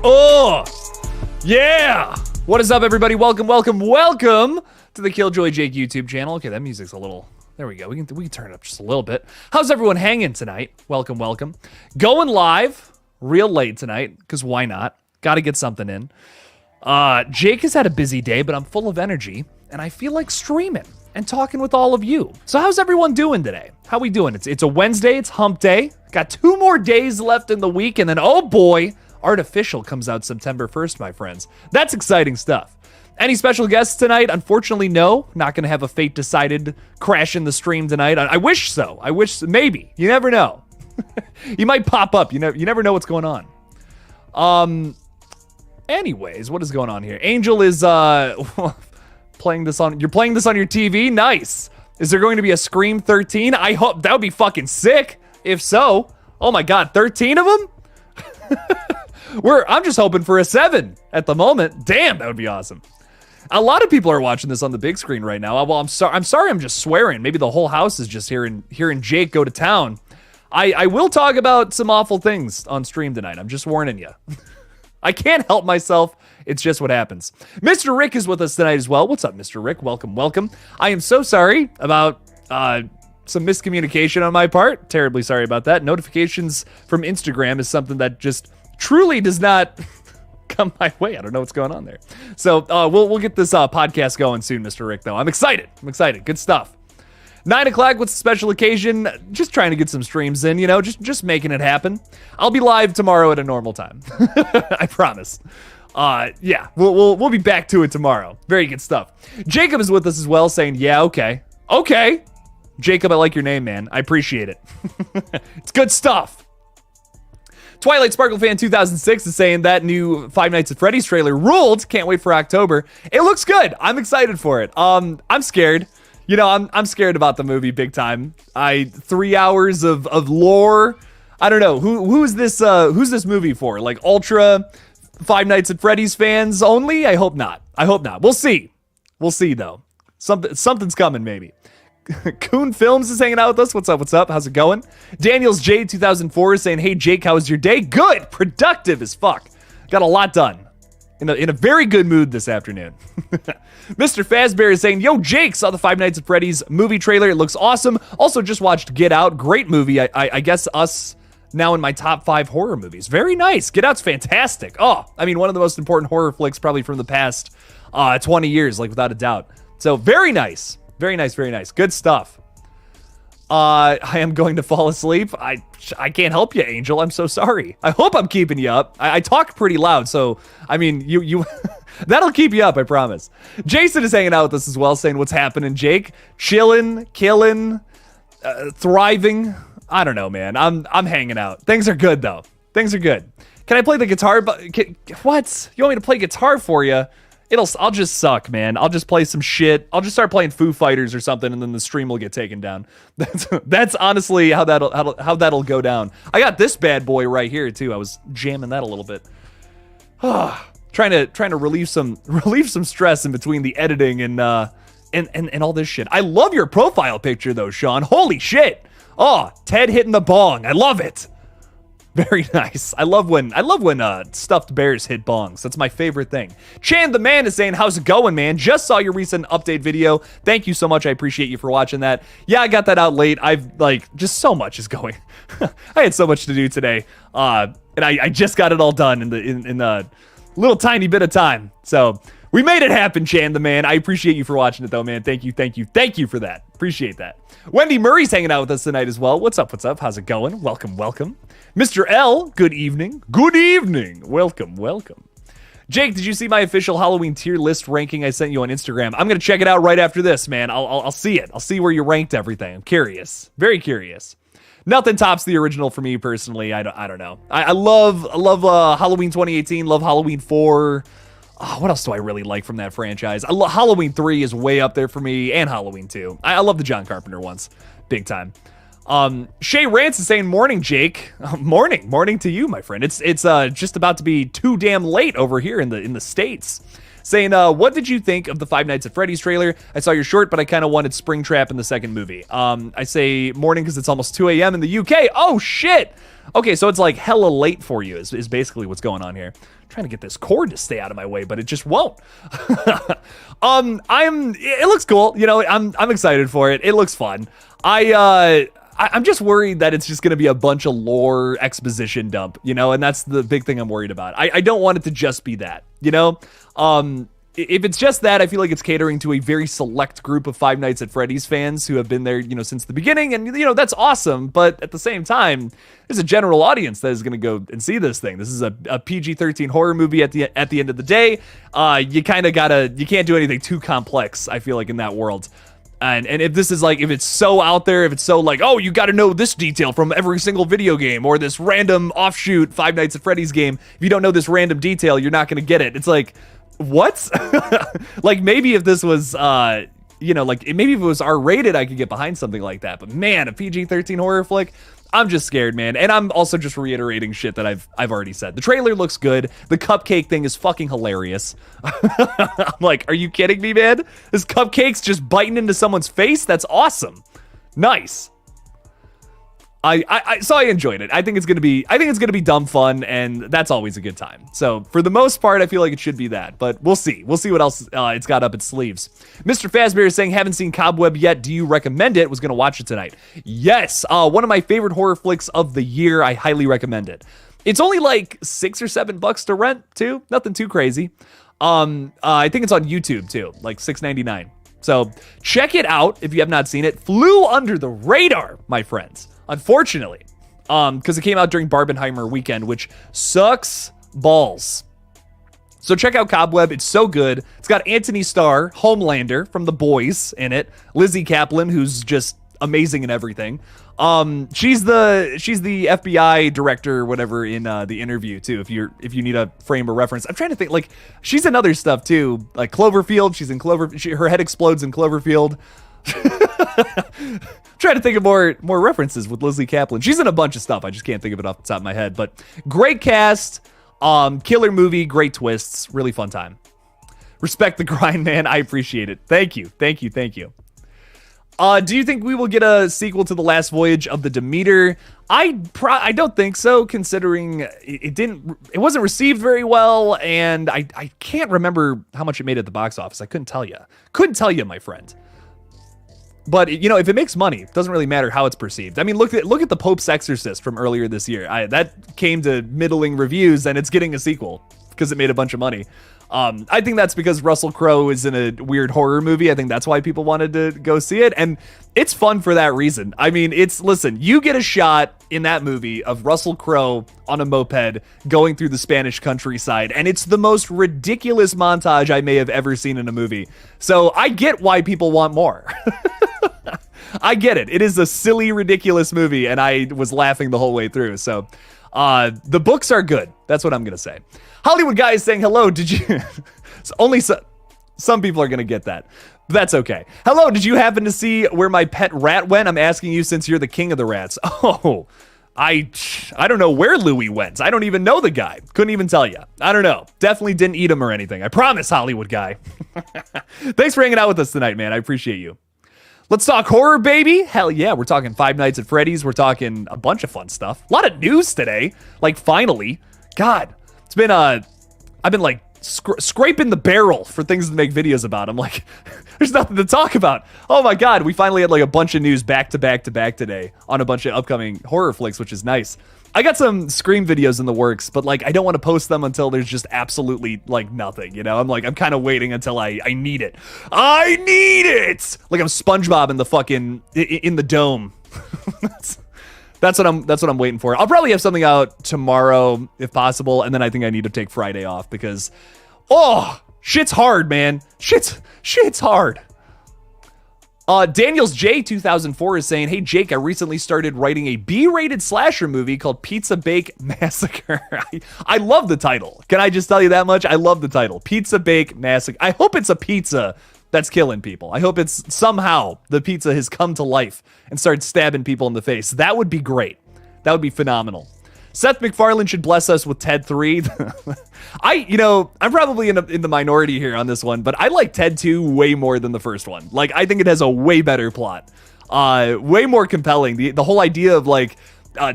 Oh, yeah. What is up, everybody? Welcome to the Killjoy Jake YouTube channel. Okay, that music's a little... There we go. We can turn it up just a little bit. How's everyone hanging tonight? Welcome. Going live real late tonight, because why not? Got to get something in. Jake has had a busy day, but I'm full of energy, and I feel like streaming and talking with all of you. So how's everyone doing today? How we doing? It's a Wednesday. It's hump day. Got 2 more days left in the week, and then, oh boy, Artificial comes out September 1st, my friends. That's exciting stuff. Any special guests tonight? Unfortunately, no. Not going to have a fate decided crash in the stream tonight. I wish so. I wish, maybe. You never know. You might pop up. You never know what's going on. Anyways, what is going on here? Angel is playing this on... You're playing this on your TV? Nice. Is there going to be a Scream 13? I hope that would be fucking sick. If so, oh my god, 13 of them? I'm just hoping for a 7 at the moment. Damn, that would be awesome. A lot of people are watching this on the big screen right now. Well, I'm sorry I'm just swearing. Maybe the whole house is just hearing Jake go to town. I will talk about some awful things on stream tonight. I'm just warning you. I can't help myself. It's just what happens. Mr. Rick is with us tonight as well. What's up, Mr. Rick? Welcome. I am so sorry about some miscommunication on my part. Terribly sorry about that. Notifications from Instagram is something that just truly does not come my way. I don't know what's going on there. So we'll get this podcast going soon, Mr. Rick, though. I'm excited. Good stuff. 9 o'clock, what's the special occasion? Just trying to get some streams in, just making it happen. I'll be live tomorrow at a normal time. I promise. Yeah, we'll be back to it tomorrow. Very good stuff. Jacob is with us as well, saying, yeah, okay. Jacob, I like your name, man. I appreciate it. It's good stuff. Twilight Sparkle Fan 2006 is saying that new Five Nights at Freddy's trailer ruled. Can't wait for October. It looks good. I'm excited for it. I'm scared. I'm scared about the movie big time. 3 hours of lore. I don't know. Who's this movie for? Like ultra Five Nights at Freddy's fans only? I hope not. We'll see. Though. Something's coming maybe. Coon Films is hanging out with us. What's up? How's it going? Daniels J 2004 is saying, hey Jake, how was your day? Good, productive as fuck. Got a lot done. In a very good mood this afternoon. Mr. Fazbear is saying, yo Jake, saw the Five Nights at Freddy's movie trailer. It looks awesome. Also just watched Get Out. Great movie. I guess us now in my top 5 horror movies. Very nice. Get Out's fantastic. Oh, I mean, one of the most important horror flicks probably from the past 20 years, like without a doubt. So very nice. Very nice. Good stuff. I am going to fall asleep. I can't help you, Angel. I'm so sorry. I hope I'm keeping you up. I talk pretty loud, so, I mean, you that'll keep you up, I promise. Jason is hanging out with us as well, saying, what's happening, Jake? Chilling, killing, thriving. I don't know, man. I'm hanging out. Things are good, though. Things are good. Can I play the guitar? What? You want me to play guitar for you? I'll just suck, man. I'll just play some shit. I'll just start playing Foo Fighters or something, and then the stream will get taken down. That's honestly how that'll go down. I got this bad boy right here too. I was jamming that a little bit. trying to relieve some stress in between the editing and all this shit. I love your profile picture though, Sean. Holy shit. Oh, Ted hitting the bong. I love it. Very nice. I love when stuffed bears hit bongs. That's my favorite thing. Chan the Man is saying, how's it going, man? Just saw your recent update video. Thank you so much. I appreciate you for watching that. Yeah, I got that out late. I've just so much is going. I had so much to do today. And I just got it all done in a little tiny bit of time. So we made it happen, Chan the Man. I appreciate you for watching it though, man. Thank you for that. Appreciate that. Wendy Murray's hanging out with us tonight as well. What's up? How's it going? Welcome. Mr. L, good evening. Welcome. Jake, did you see my official Halloween tier list ranking I sent you on Instagram? I'm gonna check it out right after this, man. I'll see it. I'll see where you ranked everything. I'm curious. Very curious. Nothing tops the original for me personally. I don't know. I love Halloween 2018. Love Halloween 4. Oh, what else do I really like from that franchise? Halloween 3 is way up there for me, and Halloween 2. I love the John Carpenter ones. Big time. Shay Rance is saying, morning, Jake. Morning to you, my friend. It's just about to be too damn late over here in the States. saying, what did you think of the Five Nights at Freddy's trailer? I saw your short, but I kind of wanted Springtrap in the second movie. I say morning because it's almost 2 a.m. in the UK. Oh, shit. Okay, so it's like hella late for you is basically what's going on here. I'm trying to get this cord to stay out of my way, but it just won't. It looks cool. You know, I'm excited for it. It looks fun. I'm just worried that it's just going to be a bunch of lore exposition dump, you know, and that's the big thing I'm worried about. I don't want it to just be that, you know? If it's just that, I feel like it's catering to a very select group of Five Nights at Freddy's fans who have been there, you know, since the beginning, and, you know, that's awesome, but at the same time, there's a general audience that is going to go and see this thing. This is a PG-13 horror movie at the end of the day. You can't do anything too complex, I feel like, in that world. And if this is like, if it's so out there, if it's so like, oh, you got to know this detail from every single video game, or this random offshoot Five Nights at Freddy's game, if you don't know this random detail, you're not going to get it. It's like, what? Like, maybe if this was, you know, like, maybe if it was R-rated, I could get behind something like that. But man, a PG-13 horror flick, I'm just scared, man. And I'm also just reiterating shit that I've already said. The trailer looks good. The cupcake thing is fucking hilarious. I'm like, are you kidding me, man? This cupcake's just biting into someone's face? That's awesome. Nice. So I enjoyed it. I think it's gonna be dumb fun, and that's always a good time. So for the most part, I feel like it should be that, but we'll see. We'll see what else it's got up its sleeves. Mr. Fazbear is saying, haven't seen Cobweb yet. Do you recommend it? Was gonna watch it tonight. Yes, one of my favorite horror flicks of the year. I highly recommend it. It's only like $6 or $7 to rent too. Nothing too crazy. I think it's on YouTube too, like $6.99. So check it out if you have not seen it. Flew under the radar, my friends. Unfortunately, because it came out during Barbenheimer weekend, which sucks balls. So check out Cobweb. It's so good. It's got Anthony Starr, Homelander from The Boys in it. Lizzie Kaplan, who's just amazing in everything. She's the FBI director, whatever, in The Interview too. If you need a frame of reference, I'm trying to think. Like, she's in other stuff too, like Cloverfield. She's in her head explodes in Cloverfield. Trying to think of more references with Lizzie Kaplan. She's in a bunch of stuff. I just can't think of it off the top of my head. But great cast, killer movie, great twists, really fun time. Respect the grind, man. I appreciate it. Thank you. Do you think we will get a sequel to The Last Voyage of the Demeter? I don't think so, considering it wasn't received very well, and I can't remember how much it made at the box office. I couldn't tell you, my friend. But, you know, if it makes money, it doesn't really matter how it's perceived. I mean, look at The Pope's Exorcist from earlier this year. That came to middling reviews, and it's getting a sequel because it made a bunch of money. I think that's because Russell Crowe is in a weird horror movie. I think that's why people wanted to go see it. And it's fun for that reason. I mean, listen, you get a shot in that movie of Russell Crowe on a moped going through the Spanish countryside, and it's the most ridiculous montage I may have ever seen in a movie. So I get why people want more. I get it. It is a silly, ridiculous movie, and I was laughing the whole way through. So the books are good. That's what I'm going to say. Hollywood Guy is saying, hello, did you... Some people are going to get that. That's okay. Hello, did you happen to see where my pet rat went? I'm asking you since you're the king of the rats. Oh, I don't know where Louie went. I don't even know the guy. Couldn't even tell you. I don't know. Definitely didn't eat him or anything. I promise, Hollywood Guy. Thanks for hanging out with us tonight, man. I appreciate you. Let's talk horror, baby. Hell yeah, we're talking Five Nights at Freddy's. We're talking a bunch of fun stuff. A lot of news today. Like, finally. God, it's been, I've been like scraping the barrel for things to make videos about. I'm like, there's nothing to talk about. Oh my God, we finally had like a bunch of news back to back to back today on a bunch of upcoming horror flicks, which is nice. I got some Scream videos in the works, but like, I don't want to post them until there's just absolutely like nothing, you know? I'm kind of waiting until I need it. I need it! Like I'm SpongeBob in the fucking, in the dome. That's what I'm waiting for. I'll probably have something out tomorrow if possible, and then I think I need to take Friday off because, oh, shit's hard, man. Shit's hard. Daniels J 2004 is saying, hey Jake, I recently started writing a B-rated slasher movie called Pizza Bake Massacre. I love the title. Can I just tell you that much? I love the title. Pizza Bake Massacre. I hope it's a pizza that's killing people. I hope it's somehow the pizza has come to life and started stabbing people in the face. That would be great. That would be phenomenal. Seth MacFarlane should bless us with Ted 3. I'm probably in the minority here on this one, but I like Ted 2 way more than the first one. Like, I think it has a way better plot. Way more compelling. The whole idea of like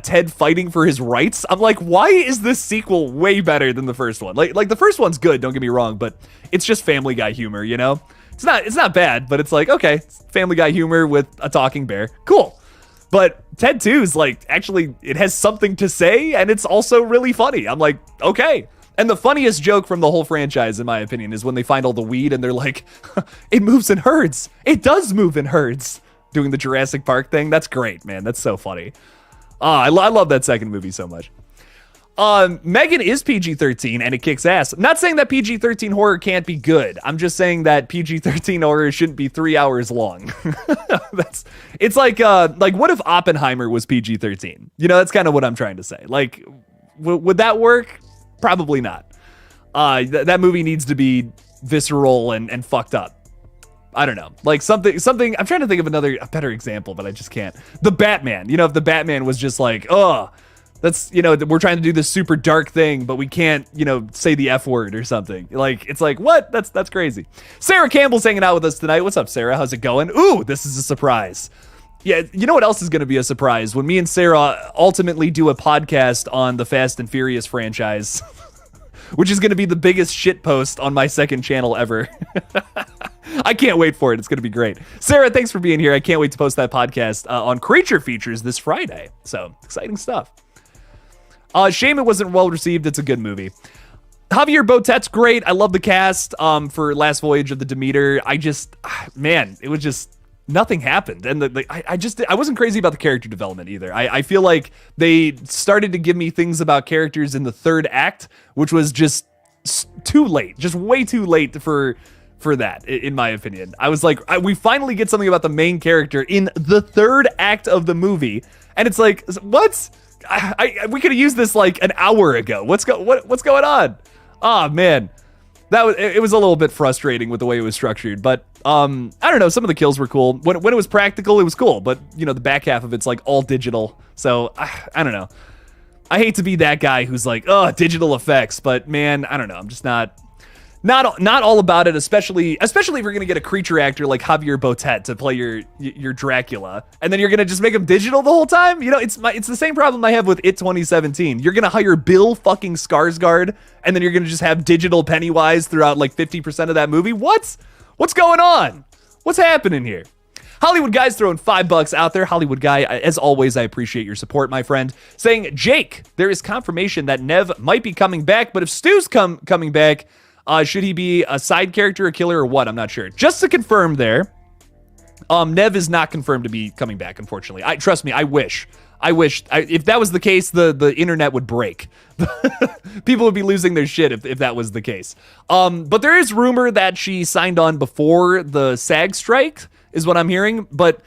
Ted fighting for his rights. I'm like, why is this sequel way better than the first one? Like the first one's good, don't get me wrong, but it's just Family Guy humor, you know? It's not bad, but it's like, okay, it's Family Guy humor with a talking bear. Cool. But Ted 2 is like, actually, it has something to say, and it's also really funny. I'm like, okay. And the funniest joke from the whole franchise, in my opinion, is when they find all the weed and they're like, it moves in herds. It does move in herds. Doing the Jurassic Park thing. That's great, man. That's so funny. I love that second movie so much. Megan is PG-13 and it kicks ass. I'm not saying that PG-13 horror can't be good. I'm just saying that PG-13 horror shouldn't be 3 hours long. It's like what if Oppenheimer was PG-13? You know, that's kind of what I'm trying to say. Like, would that work? Probably not. That movie needs to be visceral and fucked up. I don't know, like something. I'm trying to think of a better example, but I just can't. The Batman, you know, if the Batman was just like, oh, that's, you know, we're trying to do this super dark thing, but we can't, you know, say the F word or something. Like, it's like, what? That's crazy. Sarah Campbell's hanging out with us tonight. What's up, Sarah? How's it going? Ooh, this is a surprise. Yeah, you know what else is going to be a surprise? When me and Sarah ultimately do a podcast on the Fast and Furious franchise, which is going to be the biggest shit post on my second channel ever. I can't wait for it. It's going to be great. Sarah, thanks for being here. I can't wait to post that podcast on Creature Features this Friday. So, exciting stuff. Shame it wasn't well received. It's a good movie. Javier Botet's great. I love the cast for Last Voyage of the Demeter. Man, it was just, nothing happened. And I wasn't crazy about the character development either. I feel like they started to give me things about characters in the third act, which was just too late. Just way too late for that, in my opinion. I was like, we finally get something about the main character in the third act of the movie, and it's like, what? We could have used this like an hour ago. What's going on? Oh man, it was a little bit frustrating with the way it was structured, but I don't know. Some of the kills were cool. When it was practical, it was cool, but you know, the back half of it's like all digital, so I don't know. I hate to be that guy who's like, oh, digital effects, but man, I don't know. I'm just not all about it, especially if you're gonna get a creature actor like Javier Botet to play your Dracula, and then you're gonna just make him digital the whole time. You know, it's the same problem I have with It 2017. You're gonna hire Bill fucking Skarsgård, and then you're gonna just have digital Pennywise throughout like 50% of that movie. What's going on? What's happening here? Hollywood Guy's throwing $5 out there. Hollywood Guy, as always, I appreciate your support, my friend. Saying, Jake, there is confirmation that Nev might be coming back, but if Stu's coming back, should he be a side character, a killer, or what? I'm not sure. Just to confirm there, Nev is not confirmed to be coming back, unfortunately. Trust me, I wish. If that was the case, the internet would break. People would be losing their shit if that was the case. But there is rumor that she signed on before the SAG strike, is what I'm hearing. But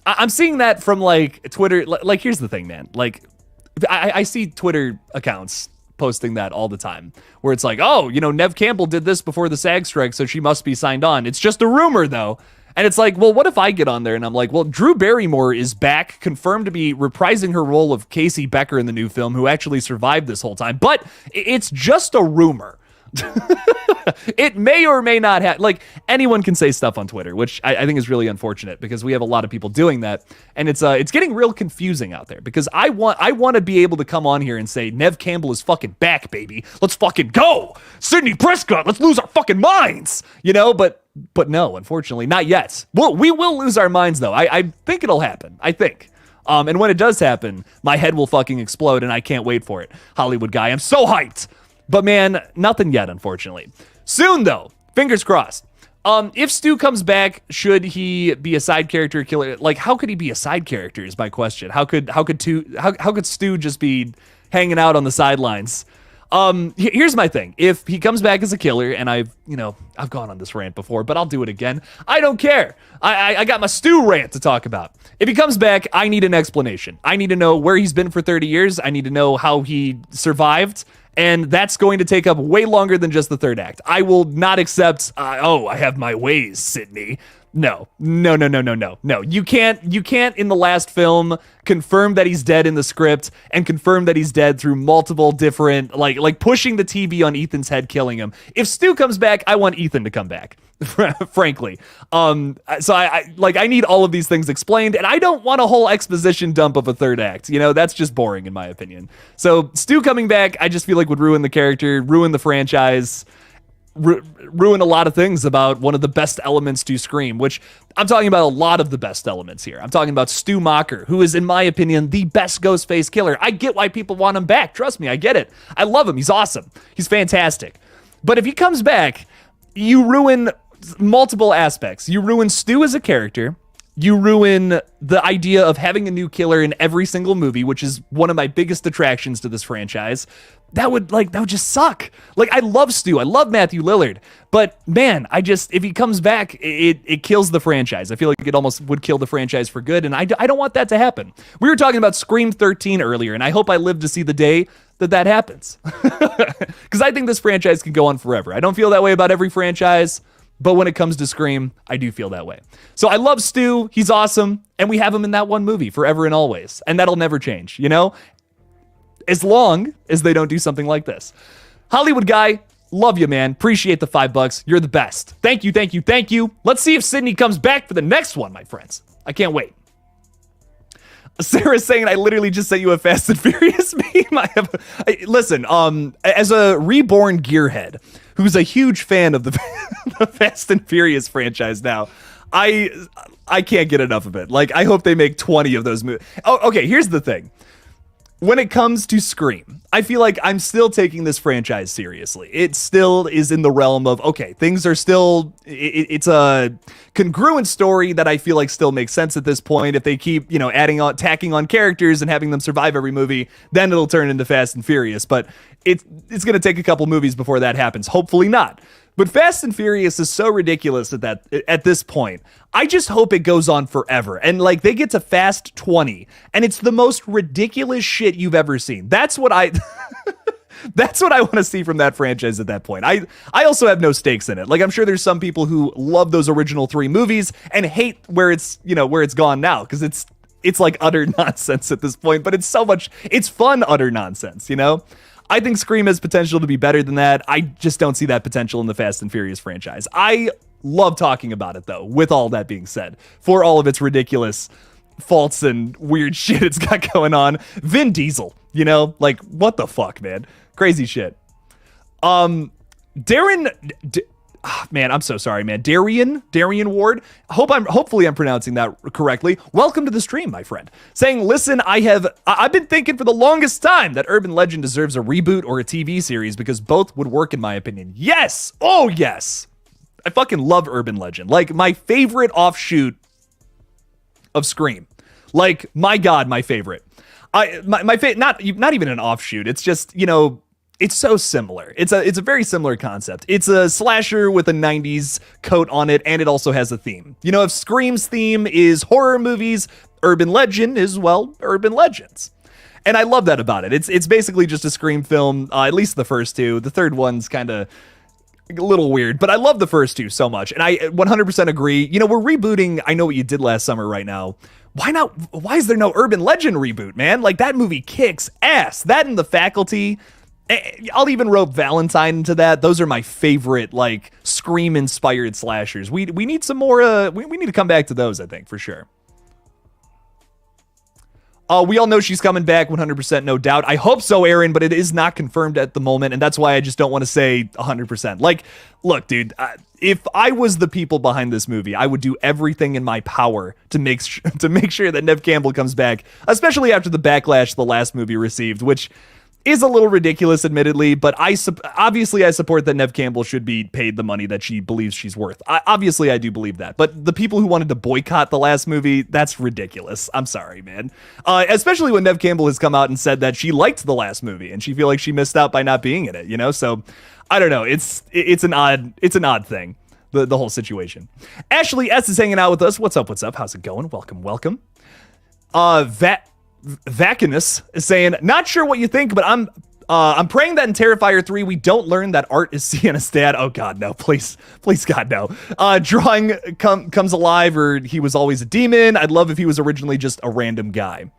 I'm seeing that from like Twitter. Like, here's the thing, man. Like, I see Twitter accounts posting that all the time, where it's like, oh, you know, Nev Campbell did this before the SAG strike, so she must be signed on. It's just a rumor, though. And it's like, well, what if I get on there and I'm like, well, Drew Barrymore is back, confirmed to be reprising her role of Casey Becker in the new film, who actually survived this whole time. But it's just a rumor. It may or may not have, like, anyone can say stuff on Twitter, which I think is really unfortunate, because we have a lot of people doing that, and it's getting real confusing out there, because I want to be able to come on here and say, Nev Campbell is fucking back, baby. Let's fucking go. Sidney Prescott, let's lose our fucking minds, you know, but no, unfortunately, not yet. We will lose our minds, though. I think it'll happen. I think. And when it does happen, my head will fucking explode, and I can't wait for it. Hollywood Guy, I'm so hyped. But man, nothing yet, unfortunately. Soon, though, fingers crossed. If Stu comes back, should he be a side character killer? Like, how could he be a side character is my question. How could Stu just be hanging out on the sidelines? Here's my thing. If he comes back as a killer, and I've gone on this rant before, but I'll do it again. I don't care. I got my Stu rant to talk about. If he comes back, I need an explanation. I need to know where he's been for 30 years. I need to know how he survived. And that's going to take up way longer than just the third act. I will not accept, I have my ways, Sydney. No. You can't in the last film confirm that he's dead in the script and confirm that he's dead through multiple different like pushing the TV on Ethan's head, killing him. If Stu comes back, I want Ethan to come back. Frankly. So I need all of these things explained, and I don't want a whole exposition dump of a third act. You know, that's just boring in my opinion. So Stu coming back, I just feel like would ruin the character, ruin the franchise, ruin a lot of things about one of the best elements to Scream, which I'm talking about a lot of the best elements here. I'm talking about Stu Macher, who is, in my opinion, the best Ghostface killer. I get why people want him back. Trust me, I get it. I love him. He's awesome. He's fantastic. But if he comes back, you ruin multiple aspects. You ruin Stu as a character. You ruin the idea of having a new killer in every single movie, which is one of my biggest attractions to this franchise. That would just suck. Like, I love Stu. I love Matthew Lillard. But man, if he comes back, it kills the franchise. I feel like it almost would kill the franchise for good, and I don't want that to happen. We were talking about Scream 13 earlier, and I hope I live to see the day that happens. Because I think this franchise can go on forever. I don't feel that way about every franchise, but when it comes to Scream, I do feel that way. So I love Stu. He's awesome. And we have him in that one movie forever and always. And that'll never change, you know? As long as they don't do something like this. Hollywood Guy, love you, man. Appreciate the $5. You're the best. Thank you. Let's see if Sydney comes back for the next one, my friends. I can't wait. Sarah's saying I literally just sent you a Fast and Furious meme. Listen, as a reborn gearhead who's a huge fan of the Fast and Furious franchise now, I can't get enough of it. Like, I hope they make 20 of those movies. Oh, okay, here's the thing. When it comes to Scream, I feel like I'm still taking this franchise seriously. It still is in the realm of, okay, things are still, it's a congruent story that I feel like still makes sense at this point. If they keep, tacking on characters and having them survive every movie, then it'll turn into Fast and Furious. But it's going to take a couple movies before that happens. Hopefully not. But Fast and Furious is so ridiculous at this point. I just hope it goes on forever. And like they get to Fast 20 and it's the most ridiculous shit you've ever seen. That's what I want to see from that franchise at that point. I also have no stakes in it. Like, I'm sure there's some people who love those original 3 movies and hate where it's gone now, because it's like utter nonsense at this point, but it's fun utter nonsense, you know? I think Scream has potential to be better than that. I just don't see that potential in the Fast and Furious franchise. I love talking about it, though, with all that being said, for all of its ridiculous faults and weird shit it's got going on. Vin Diesel, like, what the fuck, man? Crazy shit. Man, I'm so sorry, man. Darian Ward. Hopefully I'm pronouncing that correctly. Welcome to the stream, my friend. Saying, listen, I've been thinking for the longest time that Urban Legend deserves a reboot or a TV series because both would work in my opinion. Yes. Oh, yes. I fucking love Urban Legend. Like, my favorite offshoot of Scream. Like, my God, my favorite. Not even an offshoot. It's just, it's so similar. It's a very similar concept. It's a slasher with a 90s coat on it, and it also has a theme. If Scream's theme is horror movies, Urban Legend is, well, Urban Legends. And I love that about it. It's basically just a Scream film, at least the first 2. The third one's kind of a little weird, but I love the first 2 so much. And I 100% agree. We're rebooting I Know What You Did Last Summer right now. Why not? Why is there no Urban Legend reboot, man? Like, that movie kicks ass. That and The Faculty. I'll even rope Valentine into that. Those are my favorite, like, Scream-inspired slashers. We need some more, we need to come back to those, I think, for sure. We all know she's coming back, 100%, no doubt. I hope so, Aaron, but it is not confirmed at the moment, and that's why I just don't want to say 100%. Like, look, dude, if I was the people behind this movie, I would do everything in my power to make sure that Nev Campbell comes back, especially after the backlash the last movie received, which is a little ridiculous, admittedly, but obviously I support that Nev Campbell should be paid the money that she believes she's worth. Obviously, I do believe that, but the people who wanted to boycott the last movie, that's ridiculous. I'm sorry, man. Especially when Nev Campbell has come out and said that she liked the last movie and she feel like she missed out by not being in it, So I don't know. It's an odd thing, the whole situation. Ashley S is hanging out with us. What's up? How's it going? Welcome. Vacanus is saying, not sure what you think, but I'm praying that in Terrifier 3, we don't learn that Art is Sienna's dad. Oh, God, no. Please, God, no. Drawing comes alive, or he was always a demon. I'd love if he was originally just a random guy.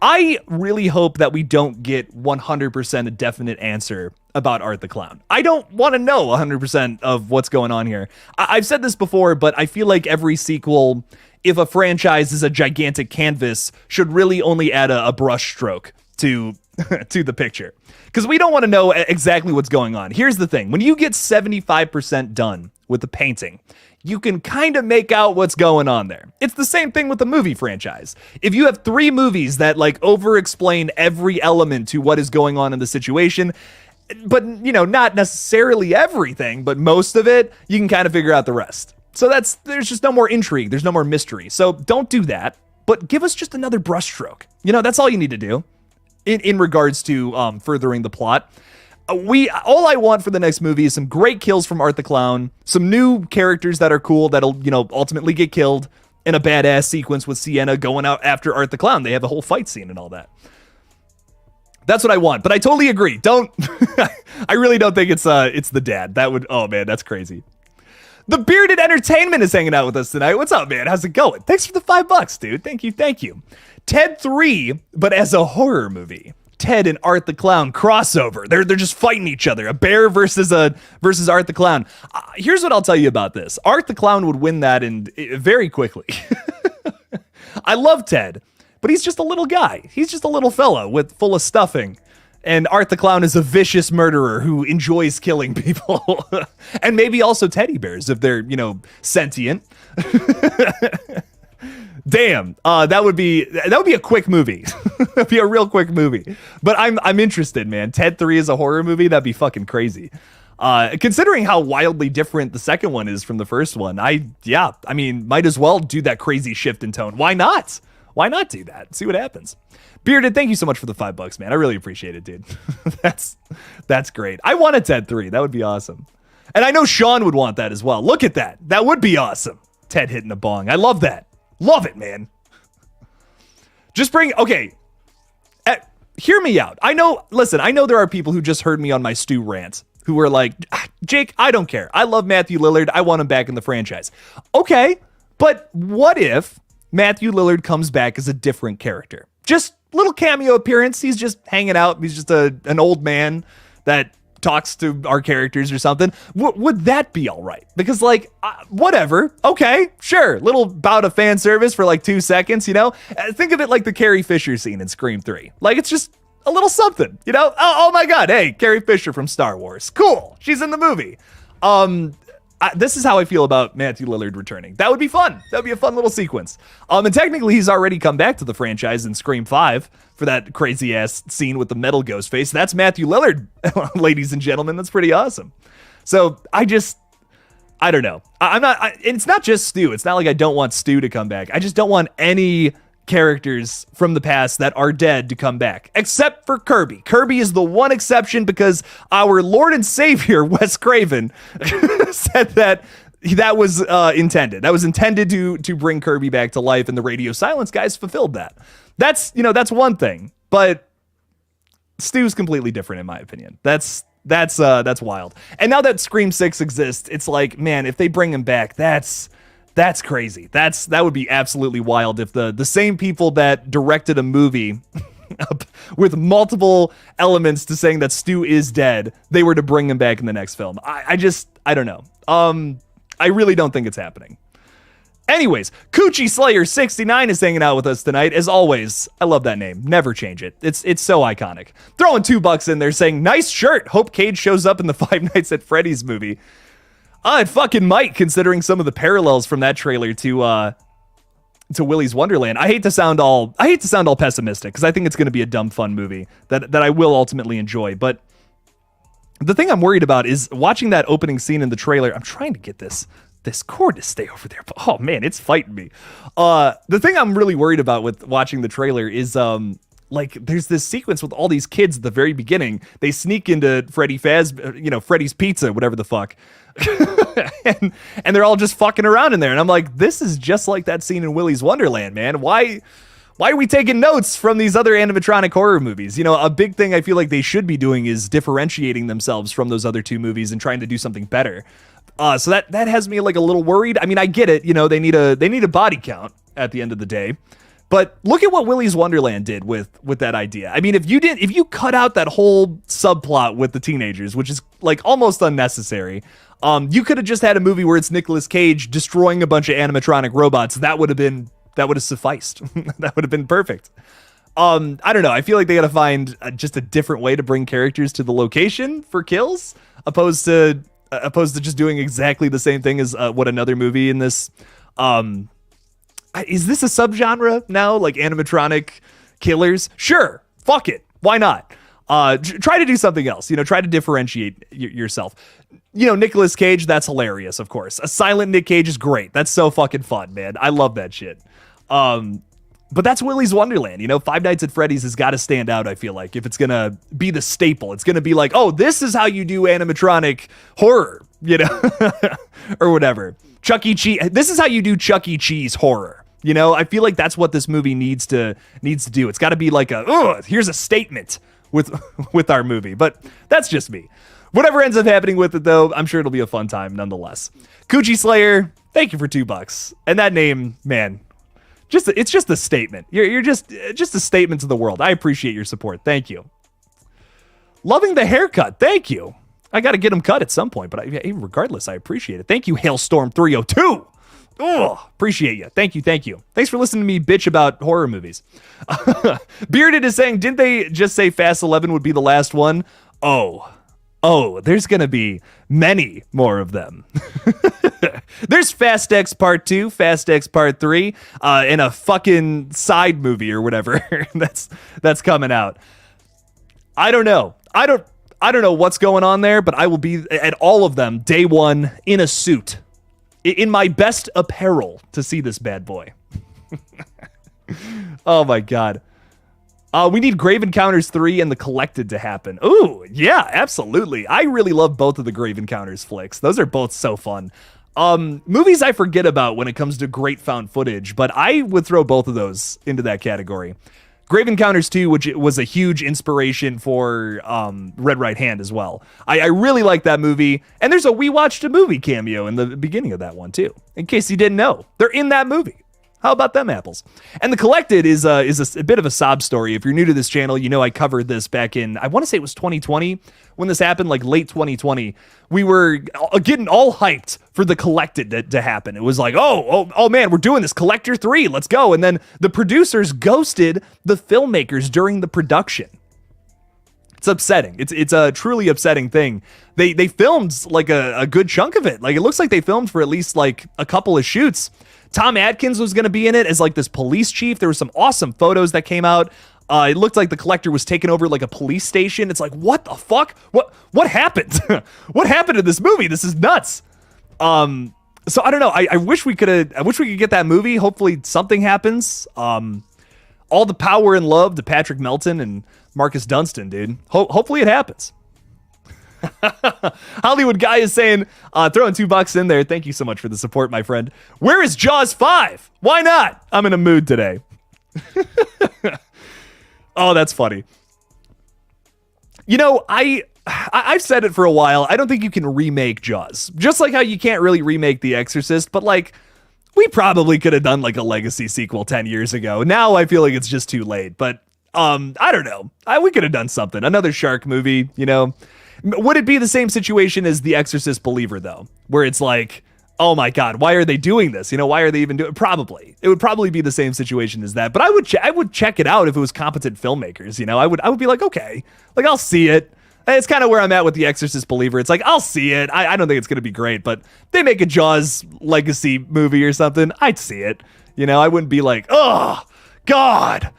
I really hope that we don't get 100% a definite answer about Art the Clown. I don't want to know 100% of what's going on here. I've said this before, but I feel like every sequel, if a franchise is a gigantic canvas, should really only add a brush stroke to the picture. Because we don't want to know exactly what's going on. Here's the thing. When you get 75% done with the painting, you can kind of make out what's going on there. It's the same thing with the movie franchise. If you have 3 movies that like over-explain every element to what is going on in the situation, but not necessarily everything, but most of it, you can kind of figure out the rest. So there's just no more intrigue. There's no more mystery. So don't do that, but give us just another brushstroke. That's all you need to do in regards to furthering the plot. All I want for the next movie is some great kills from Art the Clown, some new characters that are cool that'll, ultimately get killed, and a badass sequence with Sienna going out after Art the Clown. They have a whole fight scene and all that. That's what I want, but I totally agree. I really don't think it's the dad. Oh man, that's crazy. The Bearded Entertainment is hanging out with us tonight. What's up, man? How's it going? Thanks for the $5, dude. Thank you. Ted 3, but as a horror movie. Ted and Art the Clown crossover. They're just fighting each other. A bear versus Art the Clown. Here's what I'll tell you about this. Art the Clown would win that very quickly. I love Ted, but he's just a little guy. He's just a little fella full of stuffing. And Art the Clown is a vicious murderer who enjoys killing people. And maybe also teddy bears if they're, sentient. Damn, that would be a quick movie. That'd be a real quick movie. But I'm interested, man. Ted 3 is a horror movie. That'd be fucking crazy. Considering how wildly different the second one is from the first one, might as well do that crazy shift in tone. Why not? Why not do that? See what happens. Bearded, thank you so much for the $5, man. I really appreciate it, dude. That's great. I want a Ted 3. That would be awesome. And I know Sean would want that as well. Look at that. That would be awesome. Ted hitting a bong. I love that. Love it, man. Hear me out. I know there are people who just heard me on my Stu rant who were like, Jake, I don't care. I love Matthew Lillard. I want him back in the franchise. Okay, but what if Matthew Lillard comes back as a different character? Just little cameo appearance. He's just hanging out. He's just an old man that talks to our characters or something. Would that be all right? Because whatever. Okay, sure. Little bout of fan service for 2 seconds, Think of it like the Carrie Fisher scene in Scream 3. It's just a little something, Oh my God. Hey, Carrie Fisher from Star Wars. Cool. She's in the movie. This is how I feel about Matthew Lillard returning. That would be fun. That would be a fun little sequence. And technically he's already come back to the franchise in Scream 5 for that crazy ass scene with the metal ghost face. That's Matthew Lillard, ladies and gentlemen. That's pretty awesome. So I don't know. It's not just Stu. It's not like I don't want Stu to come back. I just don't want any characters from the past that are dead to come back, except for Kirby. Kirby is the one exception because our Lord and Savior, Wes Craven, said that was intended. That was intended to bring Kirby back to life, and the Radio Silence guys fulfilled that. That's one thing, but Stu's completely different in my opinion. That's wild. And now that Scream 6 exists, it's like, man, if they bring him back, that's crazy. That would be absolutely wild if the same people that directed a movie with multiple elements to saying that Stu is dead, they were to bring him back in the next film. I don't know. I really don't think it's happening. Anyways, Coochie Slayer 69 is hanging out with us tonight. As always, I love that name. Never change it. It's so iconic. Throwing $2 in there saying, nice shirt. Hope Cage shows up in the Five Nights at Freddy's movie. It fucking might, considering some of the parallels from that trailer to Willy's Wonderland. I hate to sound all pessimistic because I think it's going to be a dumb fun movie that I will ultimately enjoy. But the thing I'm worried about is watching that opening scene in the trailer. I'm trying to get this cord to stay over there, but oh man, it's fighting me. The thing I'm really worried about with watching the trailer is there's this sequence with all these kids at the very beginning. They sneak into Freddy's Pizza, whatever the fuck. and they're all just fucking around in there. And I'm like, this is just like that scene in Willy's Wonderland, man. Why Why are we taking notes from these other animatronic horror movies? You know, a big thing I feel like they should be doing is differentiating themselves from those other two movies and trying to do something better. So that has me like a little worried. I mean, I get it. You know, they need a body count at the end of the day. But look at what Willy's Wonderland did with that idea. I mean, if you cut out that whole subplot with the teenagers, which is like almost unnecessary, you could have just had a movie where it's Nicolas Cage destroying a bunch of animatronic robots. That would have sufficed. That would have been perfect. I don't know. I feel like they got to find just a different way to bring characters to the location for kills, opposed to just doing exactly the same thing as what another movie in this. Is this a subgenre now, like animatronic killers? Sure, fuck it, why not? Try to do something else. You know, try to differentiate yourself. You know, Nicolas Cage, that's hilarious, of course. A silent Nick Cage is great. That's so fucking fun, man. I love that shit. But that's Willy's Wonderland. You know, Five Nights at Freddy's has got to stand out, I feel like, if it's going to be the staple. It's going to be like, oh, this is how you do animatronic horror, you know, or whatever. Chuck E. Cheese. This is how you do Chuck E. Cheese horror. You know, I feel like that's what this movie needs to do. It's got to be like here's a statement with our movie. But that's just me. Whatever ends up happening with it, though, I'm sure it'll be a fun time nonetheless. Coochie Slayer, thank you for $2. And that name, man, it's just a statement. You're just a statement to the world. I appreciate your support. Thank you. Loving the haircut. Thank you. I got to get him cut at some point, but regardless, I appreciate it. Thank you, Hailstorm 302. Oh, appreciate you. Thank you. Thanks for listening to me bitch about horror movies. Bearded is saying, didn't they just say Fast 11 would be the last one? Oh, there's going to be many more of them. There's Fast X Part 2, Fast X Part 3, and a fucking side movie or whatever that's coming out. I don't know. I don't know what's going on there, but I will be at all of them day one in a suit, in my best apparel to see this bad boy. Oh my God. We need Grave Encounters 3 and The Collected to happen. Ooh, yeah, absolutely. I really love both of the Grave Encounters flicks. Those are both so fun. Movies I forget about when it comes to great found footage, but I would throw both of those into that category. Grave Encounters 2, which was a huge inspiration for Red Right Hand as well. I really like that movie, and there's a We Watched a Movie cameo in the beginning of that one too, in case you didn't know. They're in that movie. How about them apples? And The Collected is a bit of a sob story. If you're new to this channel, you know I covered this back in, I want to say it was 2020 when this happened, like late 2020. We were getting all hyped for The Collected to happen. It was like, oh man, we're doing this Collector 3, let's go. And then the producers ghosted the filmmakers during the production. It's upsetting. It's a truly upsetting thing. They filmed like a good chunk of it. Like it looks like they filmed for at least like a couple of shoots. Tom Atkins was going to be in it as like this police chief. There were some awesome photos that came out. It looked like the Collector was taking over like a police station. It's like, what the fuck? What happened? What happened to this movie? This is nuts. So I don't know. I wish we could get that movie. Hopefully something happens. All the power and love to Patrick Melton and Marcus Dunstan, dude. Hopefully it happens. Hollywood Guy is saying, throwing $2 in there. Thank you so much for the support, my friend. Where is Jaws 5? Why not? I'm in a mood today. Oh, that's funny. You know, I've said it for a while. I don't think you can remake Jaws. Just like how you can't really remake The Exorcist, but like, we probably could have done like a legacy sequel 10 years ago. Now I feel like it's just too late, but I don't know. We could have done something. Another shark movie, you know. Would it be the same situation as The Exorcist Believer, though? Where it's like, oh my God, why are they doing this? You know, why are they even doing it? Probably. It would probably be the same situation as that. But I would check it out if it was competent filmmakers, you know? I would be like, okay, like I'll see it. It's kind of where I'm at with The Exorcist Believer. It's like, I'll see it. I don't think it's going to be great, but they make a Jaws legacy movie or something, I'd see it. You know, I wouldn't be like, oh, God,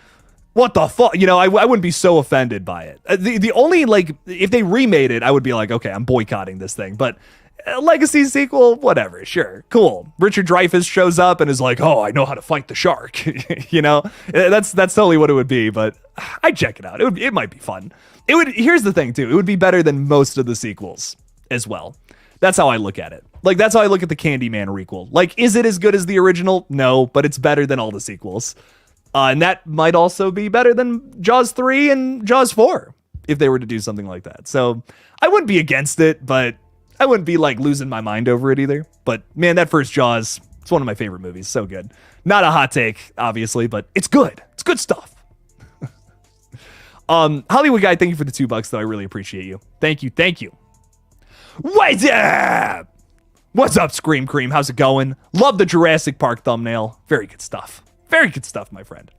what the fuck? You know, I wouldn't be so offended by it. The only, like, if they remade it, I would be like, okay, I'm boycotting this thing. But a legacy sequel, whatever, sure, cool. Richard Dreyfuss shows up and is like, oh, I know how to fight the shark. You know, that's totally what it would be. But I'd check it out. It might be fun. Here's the thing, too. It would be better than most of the sequels as well. That's how I look at it. Like, that's how I look at the Candyman requel. Like, is it as good as the original? No, but it's better than all the sequels. And that might also be better than Jaws 3 and Jaws 4 if they were to do something like that. So I wouldn't be against it, but I wouldn't be like losing my mind over it either. But man, that first Jaws, it's one of my favorite movies. So good. Not a hot take, obviously, but it's good. It's good stuff. Hollywood Guy, thank you for the $2, though. I really appreciate you. Thank you. Thank you. What's up? What's up, Scream Cream? How's it going? Love the Jurassic Park thumbnail. Very good stuff. Very good stuff, my friend.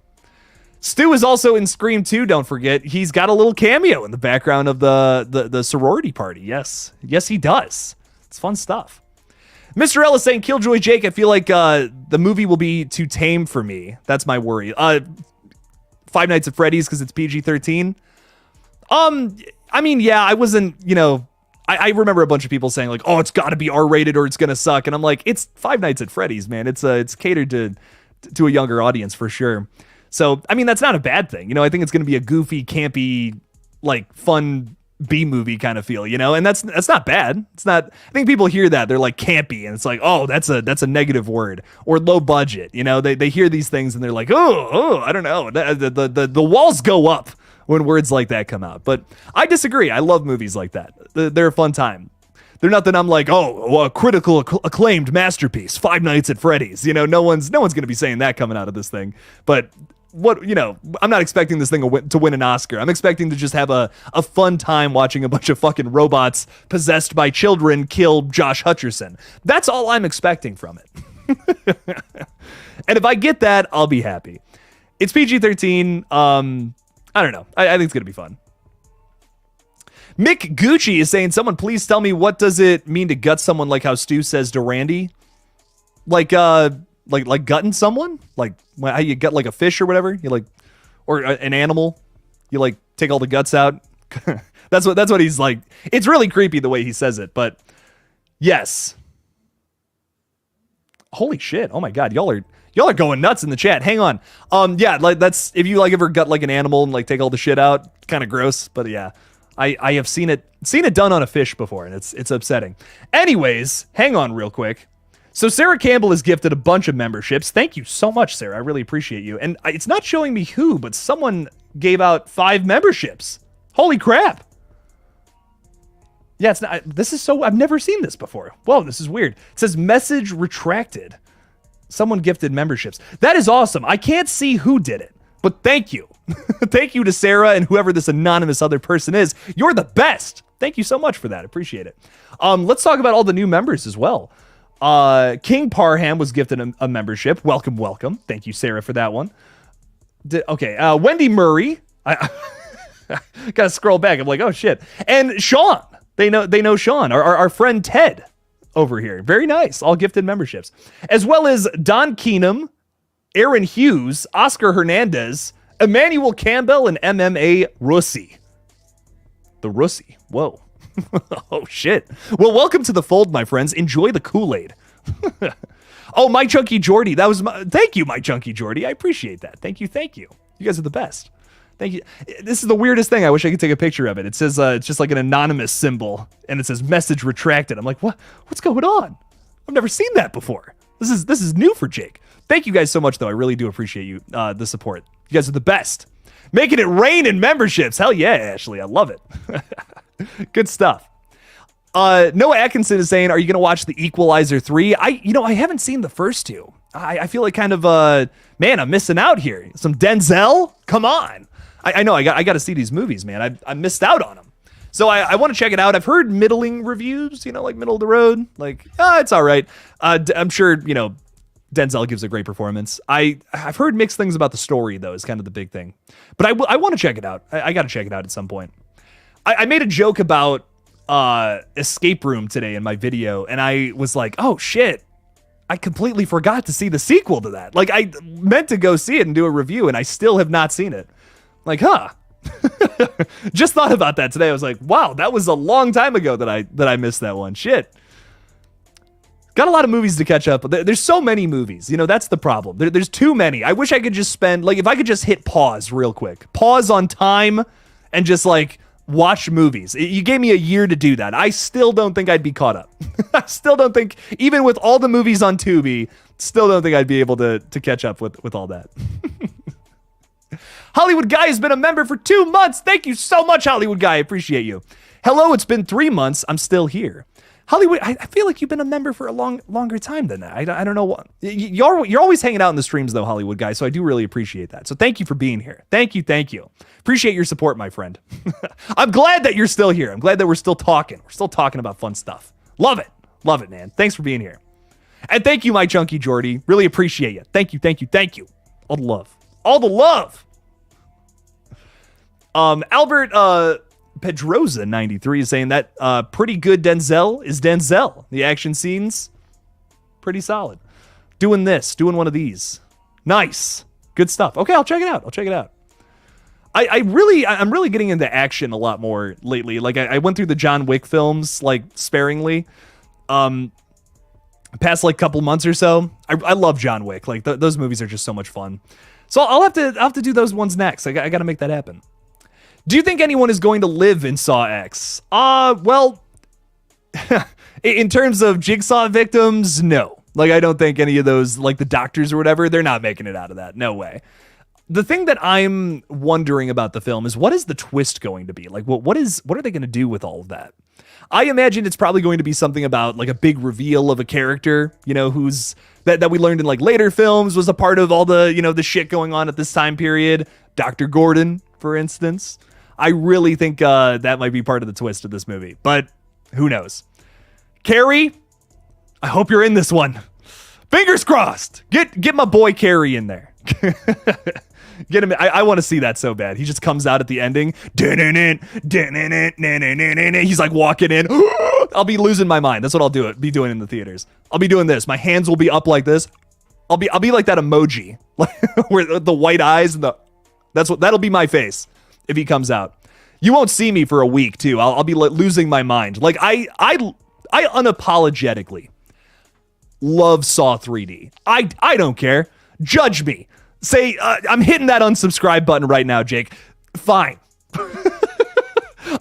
Stu is also in Scream 2, don't forget. He's got a little cameo in the background of the sorority party. Yes. Yes, he does. It's fun stuff. Mr. Ellis saying, Killjoy Jake, I feel like the movie will be too tame for me. That's my worry. Five Nights at Freddy's because it's PG-13. I mean, yeah, I wasn't, I remember a bunch of people saying like, oh, it's got to be R-rated or it's going to suck. And I'm like, it's Five Nights at Freddy's, man. It's catered to a younger audience for sure. So, I mean, that's not a bad thing. I think it's going to be a goofy, campy, like fun B movie kind of feel, and that's not bad. It's not, I think people hear that they're like campy and it's like, oh, that's a negative word, or low budget. They hear these things and they're like, oh, I don't know. The walls go up when words like that come out. But I disagree. I love movies like that. They're a fun time. They're nothing I'm like, oh, a critical acclaimed masterpiece, Five Nights at Freddy's. No one's going to be saying that coming out of this thing. But I'm not expecting this thing to win an Oscar. I'm expecting to just have a fun time watching a bunch of fucking robots possessed by children kill Josh Hutcherson. That's all I'm expecting from it. And if I get that, I'll be happy. It's PG-13. I don't know. I think it's going to be fun. Mick Gucci is saying, someone please tell me, what does it mean to gut someone like how Stu says to Randy? Like gutting someone? Like how you gut like a fish or whatever? You like, or an animal? You like take all the guts out? That's what he's like. It's really creepy the way he says it, but yes. Holy shit. Oh my God. Y'all are going nuts in the chat. Hang on. Yeah, like that's, if you like ever gut like an animal and like take all the shit out, kind of gross, but yeah. I have seen it done on a fish before, and it's upsetting. Anyways, hang on real quick. So Sarah Campbell is gifted a bunch of memberships. Thank you so much, Sarah. I really appreciate you. And it's not showing me who, but someone gave out 5 memberships. Holy crap. Yeah, it's not. This is so. I've never seen this before. Whoa, this is weird. It says message retracted. Someone gifted memberships. That is awesome. I can't see who did it, but thank you. Thank you to Sarah and whoever this anonymous other person is. You're the best. Thank you so much for that. Appreciate it. Let's talk about all the new members as well. King Parham was gifted a membership. Welcome, welcome. Thank you, Sarah, for that one. Okay, Wendy Murray. I gotta scroll back. I'm like, oh shit. And Sean. They know Sean. Our friend Ted over here. Very nice. All gifted memberships. As well as Don Keenum, Aaron Hughes, Oscar Hernandez, Emmanuel Campbell, and MMA Russi. The Russi. Whoa. Oh, shit. Well, welcome to the fold, my friends. Enjoy the Kool-Aid. Oh, My Chunky Jordy. That was thank you, My Chunky Jordy. I appreciate that. Thank you. You guys are the best. Thank you. This is the weirdest thing. I wish I could take a picture of it. It says it's just like an anonymous symbol, and it says message retracted. I'm like, what? What's going on? I've never seen that before. This is new for Jake. Thank you guys so much, though. I really do appreciate you, the support. You guys are the best. Making it rain in memberships. Hell yeah, Ashley. I love it. Good stuff. Noah Atkinson is saying, are you going to watch The Equalizer 3? I haven't seen the first two. I feel like kind of, man, I'm missing out here. Some Denzel? Come on. I know, I got to see these movies, man. I missed out on them. So I want to check it out. I've heard middling reviews, like middle of the road. Like, it's all right. I'm sure, Denzel gives a great performance. I've heard mixed things about the story, though, is kind of the big thing. But I want to check it out. I got to check it out at some point. I made a joke about Escape Room today in my video, and I was like, oh, shit. I completely forgot to see the sequel to that. Like, I meant to go see it and do a review, and I still have not seen it. Like, huh. Just thought about that today. I was like, wow, that was a long time ago that I missed that one. Shit. Got a lot of movies to catch up. There's so many movies. That's the problem. There's too many. I wish I could just spend, like, if I could just hit pause real quick. Pause on time and just, like, watch movies. You gave me a year to do that. I still don't think I'd be caught up. I still don't think, even with all the movies on Tubi, still don't think I'd be able to catch up with all that. Hollywood Guy has been a member for 2 months. Thank you so much, Hollywood Guy. I appreciate you. Hello, it's been 3 months. I'm still here. Hollywood, I feel like you've been a member for a longer time than that. I don't know what. You're always hanging out in the streams, though, Hollywood Guy, so I do really appreciate that. So thank you for being here. Thank you. Appreciate your support, my friend. I'm glad that you're still here. I'm glad that we're still talking. We're still talking about fun stuff. Love it, man. Thanks for being here. And thank you, my chunky Jordy. Really appreciate you. Thank you. All the love. Albert Pedroza 93 is saying that pretty good Denzel is Denzel. The action scenes, pretty solid. Doing one of these. Nice. Good stuff. Okay, I'll check it out. I'm really getting into action a lot more lately. Like I went through the John Wick films like sparingly. Past like couple months or so. I love John Wick. Like those movies are just so much fun. So I'll have to do those ones next. I got to make that happen. Do you think anyone is going to live in Saw X? Well, in terms of Jigsaw victims, no. Like, I don't think any of those, like the doctors or whatever, they're not making it out of that. No way. The thing that I'm wondering about the film is, what is the twist going to be? Like, what are they going to do with all of that? I imagine it's probably going to be something about like a big reveal of a character, who's that we learned in like later films was a part of all the, the shit going on at this time period. Dr. Gordon, for instance. I really think that might be part of the twist of this movie, but who knows? Carrie, I hope you're in this one. Fingers crossed. Get my boy Carrie in there. Get him. I want to see that so bad. He just comes out at the ending. He's like walking in. I'll be losing my mind. That's what I'll be doing in the theaters. I'll be doing this. My hands will be up like this. I'll be like that emoji, where the white eyes and that'll be my face. If he comes out, you won't see me for a week too. I'll be losing my mind. Like I unapologetically love Saw 3D. I don't care. Judge me. Say I'm hitting that unsubscribe button right now, Jake. Fine.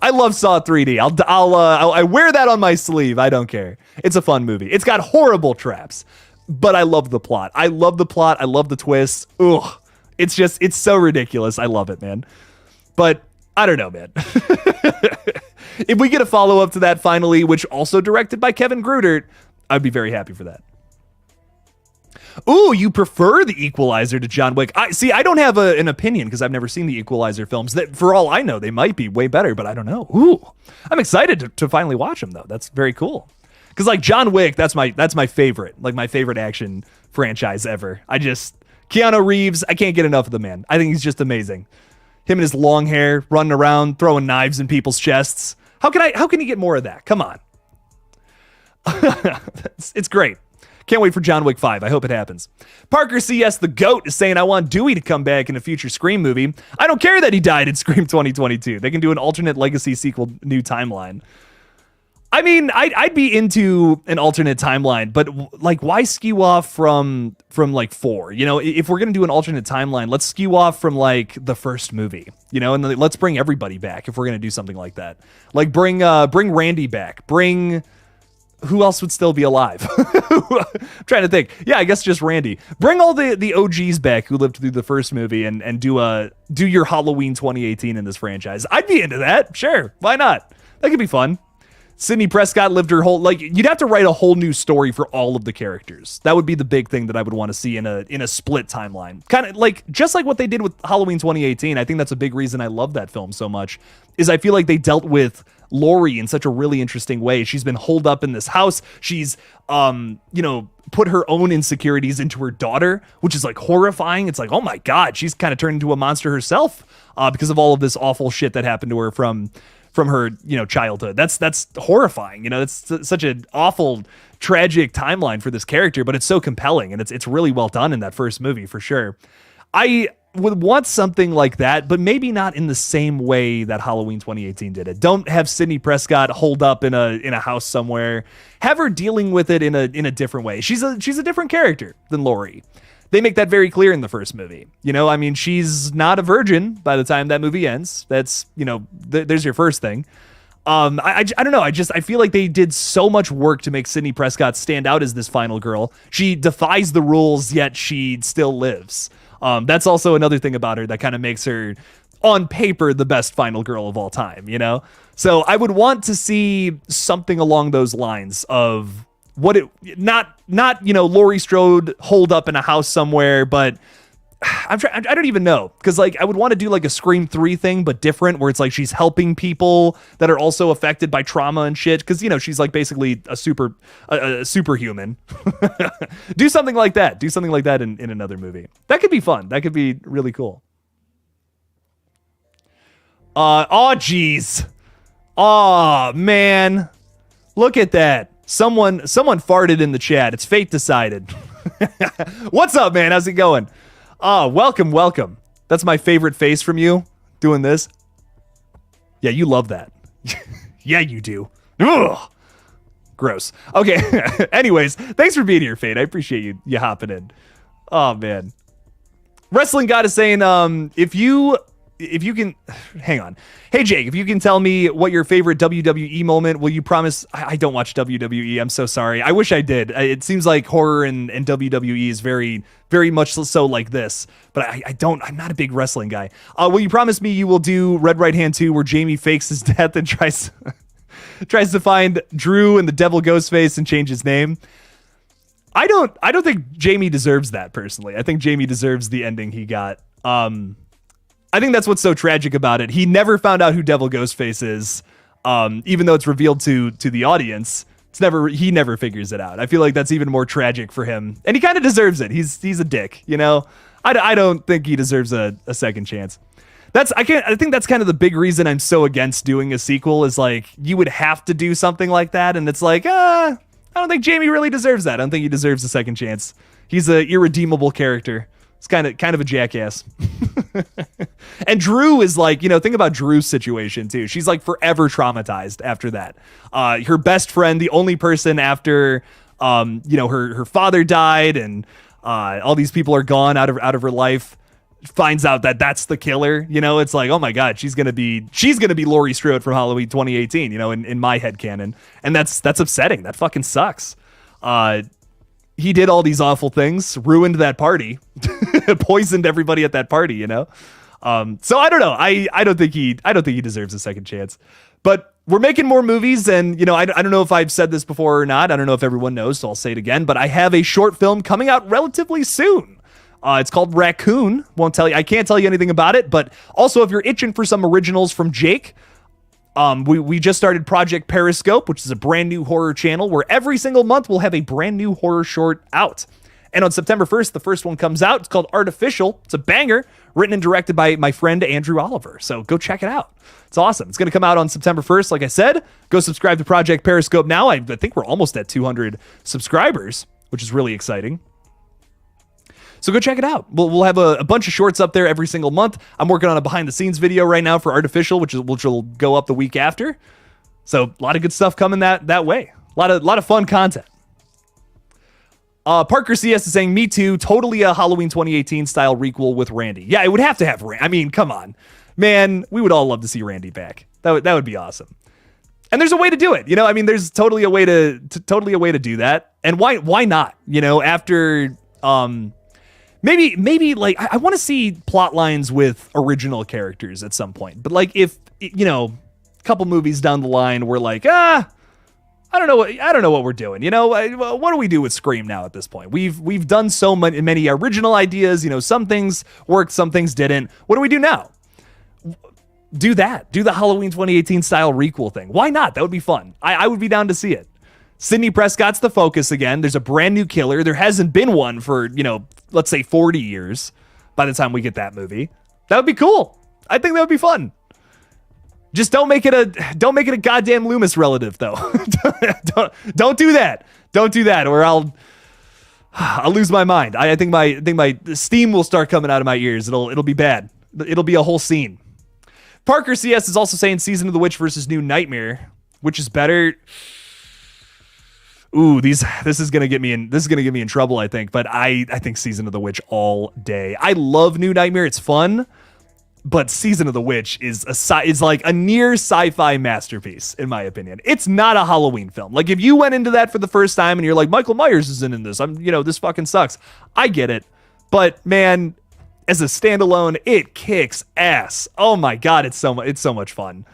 I love Saw 3D. I wear that on my sleeve. I don't care. It's a fun movie. It's got horrible traps, but I love the plot. I love the twists. Ugh. It's so ridiculous. I love it, man. But I don't know, man. If we get a follow-up to that finally, which also directed by Kevin Grudert, I'd be very happy for that. Ooh, you prefer The Equalizer to John Wick. I don't have an opinion because I've never seen the Equalizer films. That, for all I know, they might be way better, but I don't know. Ooh, I'm excited to finally watch them, though. That's very cool. Because like John Wick, that's my favorite, like my favorite action franchise ever. Keanu Reeves, I can't get enough of the man. I think he's just amazing. Him and his long hair, running around, throwing knives in people's chests. How can you get more of that? Come on. It's great. Can't wait for John Wick 5. I hope it happens. Parker CS the GOAT is saying, I want Dewey to come back in a future Scream movie. I don't care that he died in Scream 2022. They can do an alternate legacy sequel, new timeline. I mean, I'd be into an alternate timeline, but like, why skew off from like 4? If we're gonna do an alternate timeline, let's skew off from like the first movie, and then let's bring everybody back if we're gonna do something like that. Like bring Randy back. Who else would still be alive? I'm trying to think. Yeah, I guess just Randy. Bring all the OGs back who lived through the first movie and do your Halloween 2018 in this franchise. I'd be into that. Sure, why not? That could be fun. Sidney Prescott lived her whole, like, you'd have to write a whole new story for all of the characters. That would be the big thing that I would want to see in a split timeline. Kind of like, just like what they did with Halloween 2018. I think that's a big reason I love that film so much, is I feel like they dealt with Laurie in such a really interesting way. She's been holed up in this house. She's, put her own insecurities into her daughter, which is like horrifying. It's like, oh my God, she's kind of turned into a monster herself because of all of this awful shit that happened to her from her, childhood. That's horrifying. It's such an awful, tragic timeline for this character, but it's so compelling and it's really well done in that first movie for sure. I would want something like that, but maybe not in the same way that Halloween 2018 did it. Don't have Sidney Prescott holed up in a house somewhere. Have her dealing with it in a different way. She's a different character than Laurie. They make that very clear in the first movie. She's not a virgin by the time that movie ends. That's, there's your first thing. I don't know. I feel like they did so much work to make Sidney Prescott stand out as this final girl. She defies the rules, yet she still lives. That's also another thing about her that kind of makes her, on paper, the best final girl of all time, you know? So I would want to see something along those lines of what it, not Laurie Strode holed up in a house somewhere, but I don't even know, because like I would want to do like a Scream 3 thing, but different, where it's like she's helping people that are also affected by trauma and shit, because she's like basically a superhuman. Do something like that. Do something like that in another movie. That could be fun. That could be really cool. Oh geez. Oh man. Look at that. Someone farted in the chat. It's fate decided. What's up, man? How's it going? Welcome. That's my favorite face from you, doing this. Yeah, you love that. Yeah, you do. Ugh. Gross. Okay. Anyways, thanks for being here, Fate. I appreciate you hopping in. Oh, man. Wrestling God is saying, if you can, hang on. Hey, Jake, if you can tell me what your favorite WWE moment, will you promise? I don't watch WWE. I'm so sorry. I wish I did. It seems like horror and WWE is very, very much so like this, but I'm not a big wrestling guy. Will you promise me you will do Red Right Hand 2 where Jamie fakes his death and tries to find Drew and the Devil Ghostface and change his name? I don't think Jamie deserves that personally. I think Jamie deserves the ending he got. I think that's what's so tragic about it. He never found out who Devil Ghostface is, even though it's revealed to the audience. He never figures it out. I feel like that's even more tragic for him, and he kind of deserves it. He's a dick, you know. I don't think he deserves a second chance. I think that's kind of the big reason I'm so against doing a sequel, is like you would have to do something like that, and it's like I don't think Jamie really deserves that. I don't think he deserves a second chance. He's an irredeemable character. It's kind of a jackass. And Drew is like, think about Drew's situation too. She's like forever traumatized after that. Her best friend, the only person after, her father died and all these people are gone out of her life, finds out that that's the killer. It's like, oh my God, she's gonna be Laurie Strode from Halloween 2018. In my headcanon, and that's upsetting. That fucking sucks. He did all these awful things, ruined that party, poisoned everybody at that party, So I don't know. I don't think he deserves a second chance. But we're making more movies, and I don't know if I've said this before or not. I don't know if everyone knows, so I'll say it again. But I have a short film coming out relatively soon. It's called Raccoon. I can't tell you anything about it. But also, if you're itching for some originals from Jake, we just started Project Periscope, which is a brand new horror channel where every single month we'll have a brand new horror short out. And on September 1st, the first one comes out. It's called Artificial. It's a banger, written and directed by my friend Andrew Oliver. So go check it out. It's awesome. It's going to come out on September 1st. Like I said, go subscribe to Project Periscope now. I think we're almost at 200 subscribers, which is really exciting. So go check it out. We'll have a bunch of shorts up there every single month. I'm working on a behind the scenes video right now for Artificial, which will go up the week after. So a lot of good stuff coming that way. A lot of fun content. Parker CS is saying, me too, totally a Halloween 2018 style requel with Randy. Yeah, it would have to have Randy. I mean, come on. Man, we would all love to see Randy back. That would be awesome. And there's a way to do it. There's totally a way to do that. And why not? After maybe like I want to see plot lines with original characters at some point. But like if a couple movies down the line we're like, I don't know what we're doing. What do we do with Scream now at this point? We've done so many original ideas. Some things worked, some things didn't. What do we do now? Do that. Do the Halloween 2018 style requel thing. Why not? That would be fun. I would be down to see it. Sidney Prescott's the focus again. There's a brand new killer. There hasn't been one for, let's say 40 years by the time we get that movie. That would be cool. I think that would be fun. Just don't make it a goddamn Loomis relative though. don't do that. Don't do that, or I'll lose my mind. I think my steam will start coming out of my ears. It'll be bad. It'll be a whole scene. Parker CS is also saying Season of the Witch versus New Nightmare, which is better. Ooh, this is gonna get me in trouble, I think. But I think Season of the Witch all day. I love New Nightmare. It's fun. But Season of the Witch is like a near sci-fi masterpiece, in my opinion. It's not a Halloween film. Like, if you went into that for the first time and you're like, Michael Myers isn't in this, this fucking sucks. I get it. But, man, as a standalone, it kicks ass. Oh my god, it's so much fun.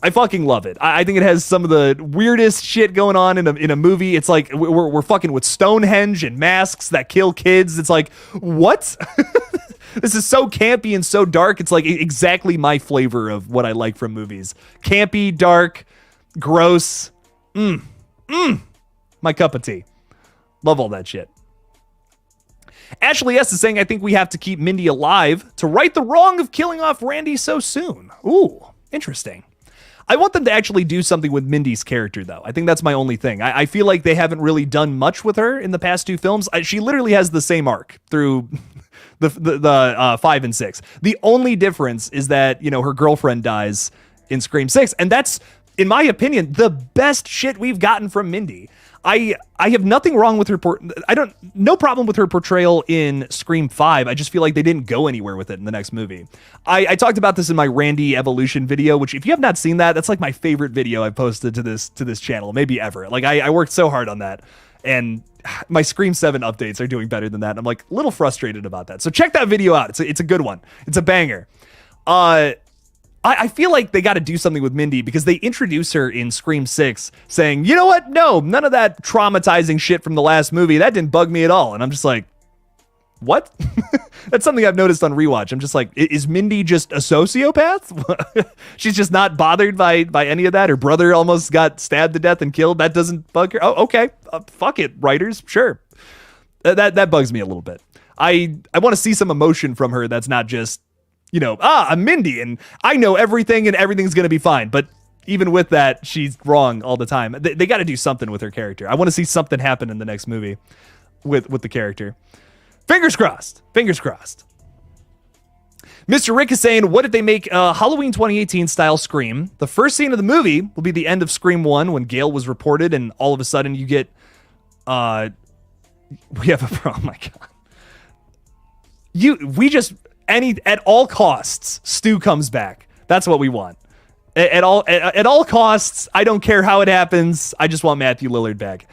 I fucking love it. I think it has some of the weirdest shit going on in a movie. It's like we're fucking with Stonehenge and masks that kill kids. It's like, what? This is so campy and so dark. It's like exactly my flavor of what I like from movies. Campy, dark, gross. My cup of tea. Love all that shit. Ashley S. is saying, I think we have to keep Mindy alive to right the wrong of killing off Randy so soon. Ooh, interesting. I want them to actually do something with Mindy's character, though. I think that's my only thing. I feel like they haven't really done much with her in the past 2 films. She literally has the same arc through the 5 and 6. The only difference is that, you know, her girlfriend dies in Scream 6, and that's, in my opinion, the best shit we've gotten from Mindy. I have nothing wrong with her. No problem with her portrayal in Scream 5. I just feel like they didn't go anywhere with it in the next movie. I talked about this in my Randy Evolution video, which if you have not seen that, that's like my favorite video I posted to this channel, maybe ever. Like I worked so hard on that, and my Scream 7 updates are doing better than that. And I'm like a little frustrated about that. So check that video out. It's a good one. It's a banger. I feel like they got to do something with Mindy because they introduce her in Scream 6 saying, you know what? No, none of that traumatizing shit from the last movie. That didn't bug me at all. And I'm just like, what? That's something I've noticed on rewatch. I'm just like, is Mindy just a sociopath? She's just not bothered by any of that. Her brother almost got stabbed to death and killed. That doesn't bug her. Oh, okay. Fuck it, writers. Sure. That bugs me a little bit. I want to see some emotion from her that's not just, you know, I'm Mindy and I know everything and everything's going to be fine. But even with that, she's wrong all the time. They got to do something with her character. I want to see something happen in the next movie with the character. Fingers crossed. Fingers crossed. Mr. Rick is saying, what if they make a Halloween 2018 style Scream? The first scene of the movie will be the end of Scream 1 when Gail was reported and all of a sudden you get, we have a problem. Oh my God. At all costs, Stu comes back. That's what we want. At all costs, I don't care how it happens. I just want Matthew Lillard back.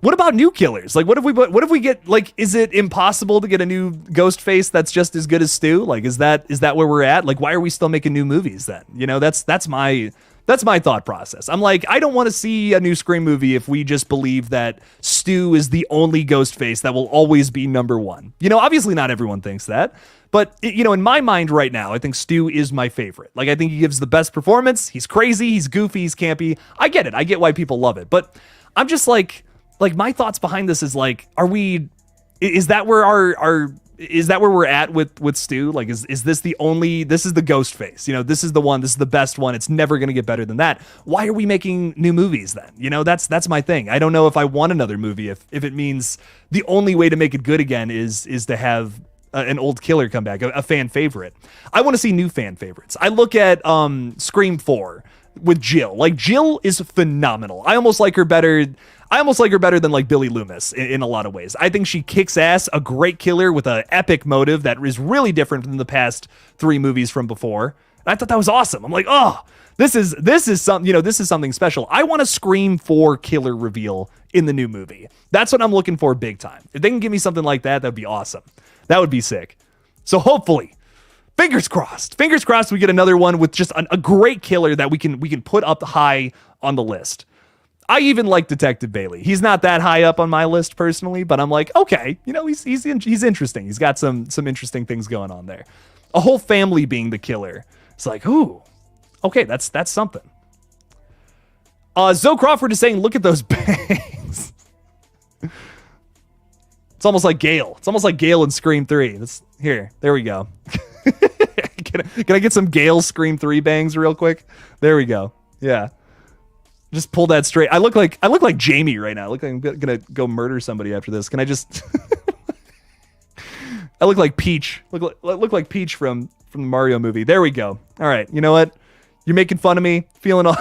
What about new killers? Like, what if we get, like, is it impossible to get a new Ghostface that's just as good as Stu? Like, is that where we're at? Like, why are we still making new movies then? You know, that's my thought process. I'm like, I don't want to see a new Scream movie if we just believe that Stu is the only Ghostface that will always be number 1. You know, obviously not everyone thinks that, but you know, in my mind right now, I think Stu is my favorite. Like, I think he gives the best performance. He's crazy, he's goofy, he's campy. I get it. I get why people love it, but I'm just like my thoughts behind this is like, is that where we're at with Stu? Like, is this the only, this is the Ghostface, you know, this is the one, this is the best one. It's never going to get better than that. Why are we making new movies then? You know, that's my thing. I don't know if I want another movie if it means the only way to make it good again is to have an old killer come back, a fan favorite. I want to see new fan favorites. I look at Scream 4 with Jill. Like, Jill is phenomenal. I almost like her better than like Billy Loomis in a lot of ways. I think she kicks ass, a great killer with an epic motive that is really different from the past 3 movies from before. And I thought that was awesome. I'm like, oh, this is something, you know, this is something special. I want a Scream 4 killer reveal in the new movie. That's what I'm looking for big time. If they can give me something like that, that'd be awesome. That would be sick. So hopefully, fingers crossed we get another one with just a great killer that we can put up high on the list. I even like Detective Bailey. He's not that high up on my list personally, but I'm like, okay, you know, he's interesting. He's got some interesting things going on there. A whole family being the killer. It's like, ooh, okay, that's something. Zoe Crawford is saying, look at those bangs. It's almost like Gale. It's almost like Gale in Scream 3. There we go. Can I get some Gale Scream 3 bangs real quick? There we go. Yeah. Just pull that straight. I look like Jamie right now. I look like I'm gonna go murder somebody after this. Can I just? I look like Peach. Look like Peach from the Mario movie. There we go. All right. You know what? You're making fun of me. Feeling all.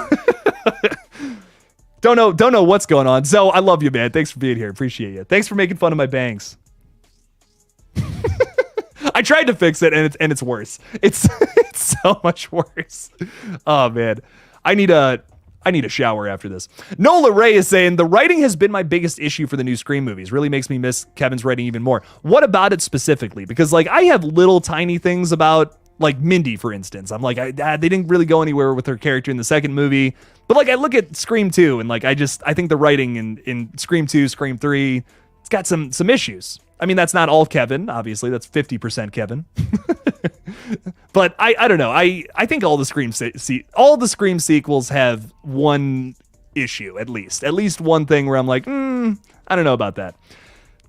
Don't know what's going on. So I love you, man. Thanks for being here. Appreciate you. Thanks for making fun of my bangs. I tried to fix it and it's worse. It's so much worse. Oh man. I need I need a shower after this. Nola Ray is saying, the writing has been my biggest issue for the new Scream movies. Really makes me miss Kevin's writing even more. What about it specifically? Because like I have little tiny things about like Mindy, for instance. I'm like, they didn't really go anywhere with her character in the second movie. But like I look at Scream 2 and like I think the writing in Scream 2, Scream 3, it's got some issues. I mean, that's not all Kevin, obviously. That's 50% Kevin. But I don't know. I think all the Scream sequels have one issue, at least one thing where I'm like, I don't know about that.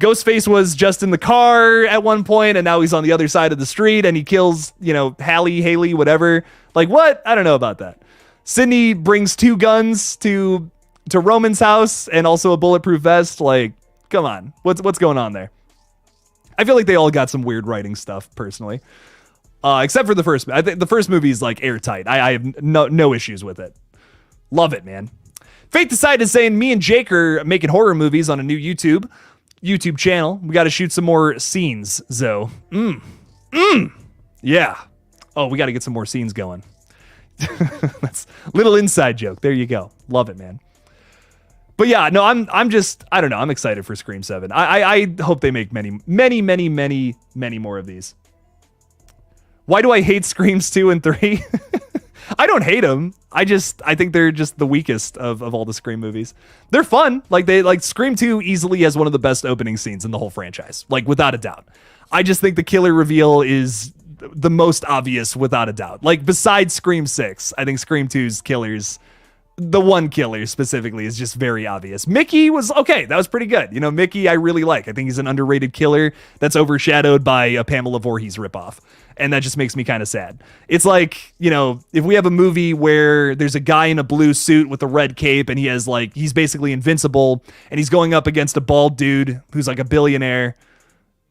Ghostface was just in the car at one point, and now he's on the other side of the street, and he kills, Haley, whatever. Like, what? I don't know about that. Sydney brings 2 guns to Roman's house, and also a bulletproof vest. Like, come on. What's going on there? I feel like they all got some weird writing stuff, personally. Except for the first. I think the first movie is, like, airtight. I have no issues with it. Love it, man. Fate Decided is saying, me and Jake are making horror movies on a new YouTube channel. We got to shoot some more scenes, Zoe. Yeah. Oh, we got to get some more scenes going. That's a little inside joke. There you go. Love it, man. But yeah, no, I'm just, I don't know. I'm excited for Scream 7. I hope they make many more of these. Why do I hate Screams 2 and 3? I don't hate them. I think they're just the weakest of all the Scream movies. They're fun. Like Scream 2 easily has one of the best opening scenes in the whole franchise. Like without a doubt. I just think the killer reveal is the most obvious without a doubt. Like besides Scream 6, I think Scream 2's killers, the one killer specifically, is just very obvious. Mickey was okay. That was pretty good. Mickey I really like. I think he's an underrated killer that's overshadowed by a Pamela Voorhees ripoff. And that just makes me kind of sad. It's like, if we have a movie where there's a guy in a blue suit with a red cape and he's basically invincible and he's going up against a bald dude who's like a billionaire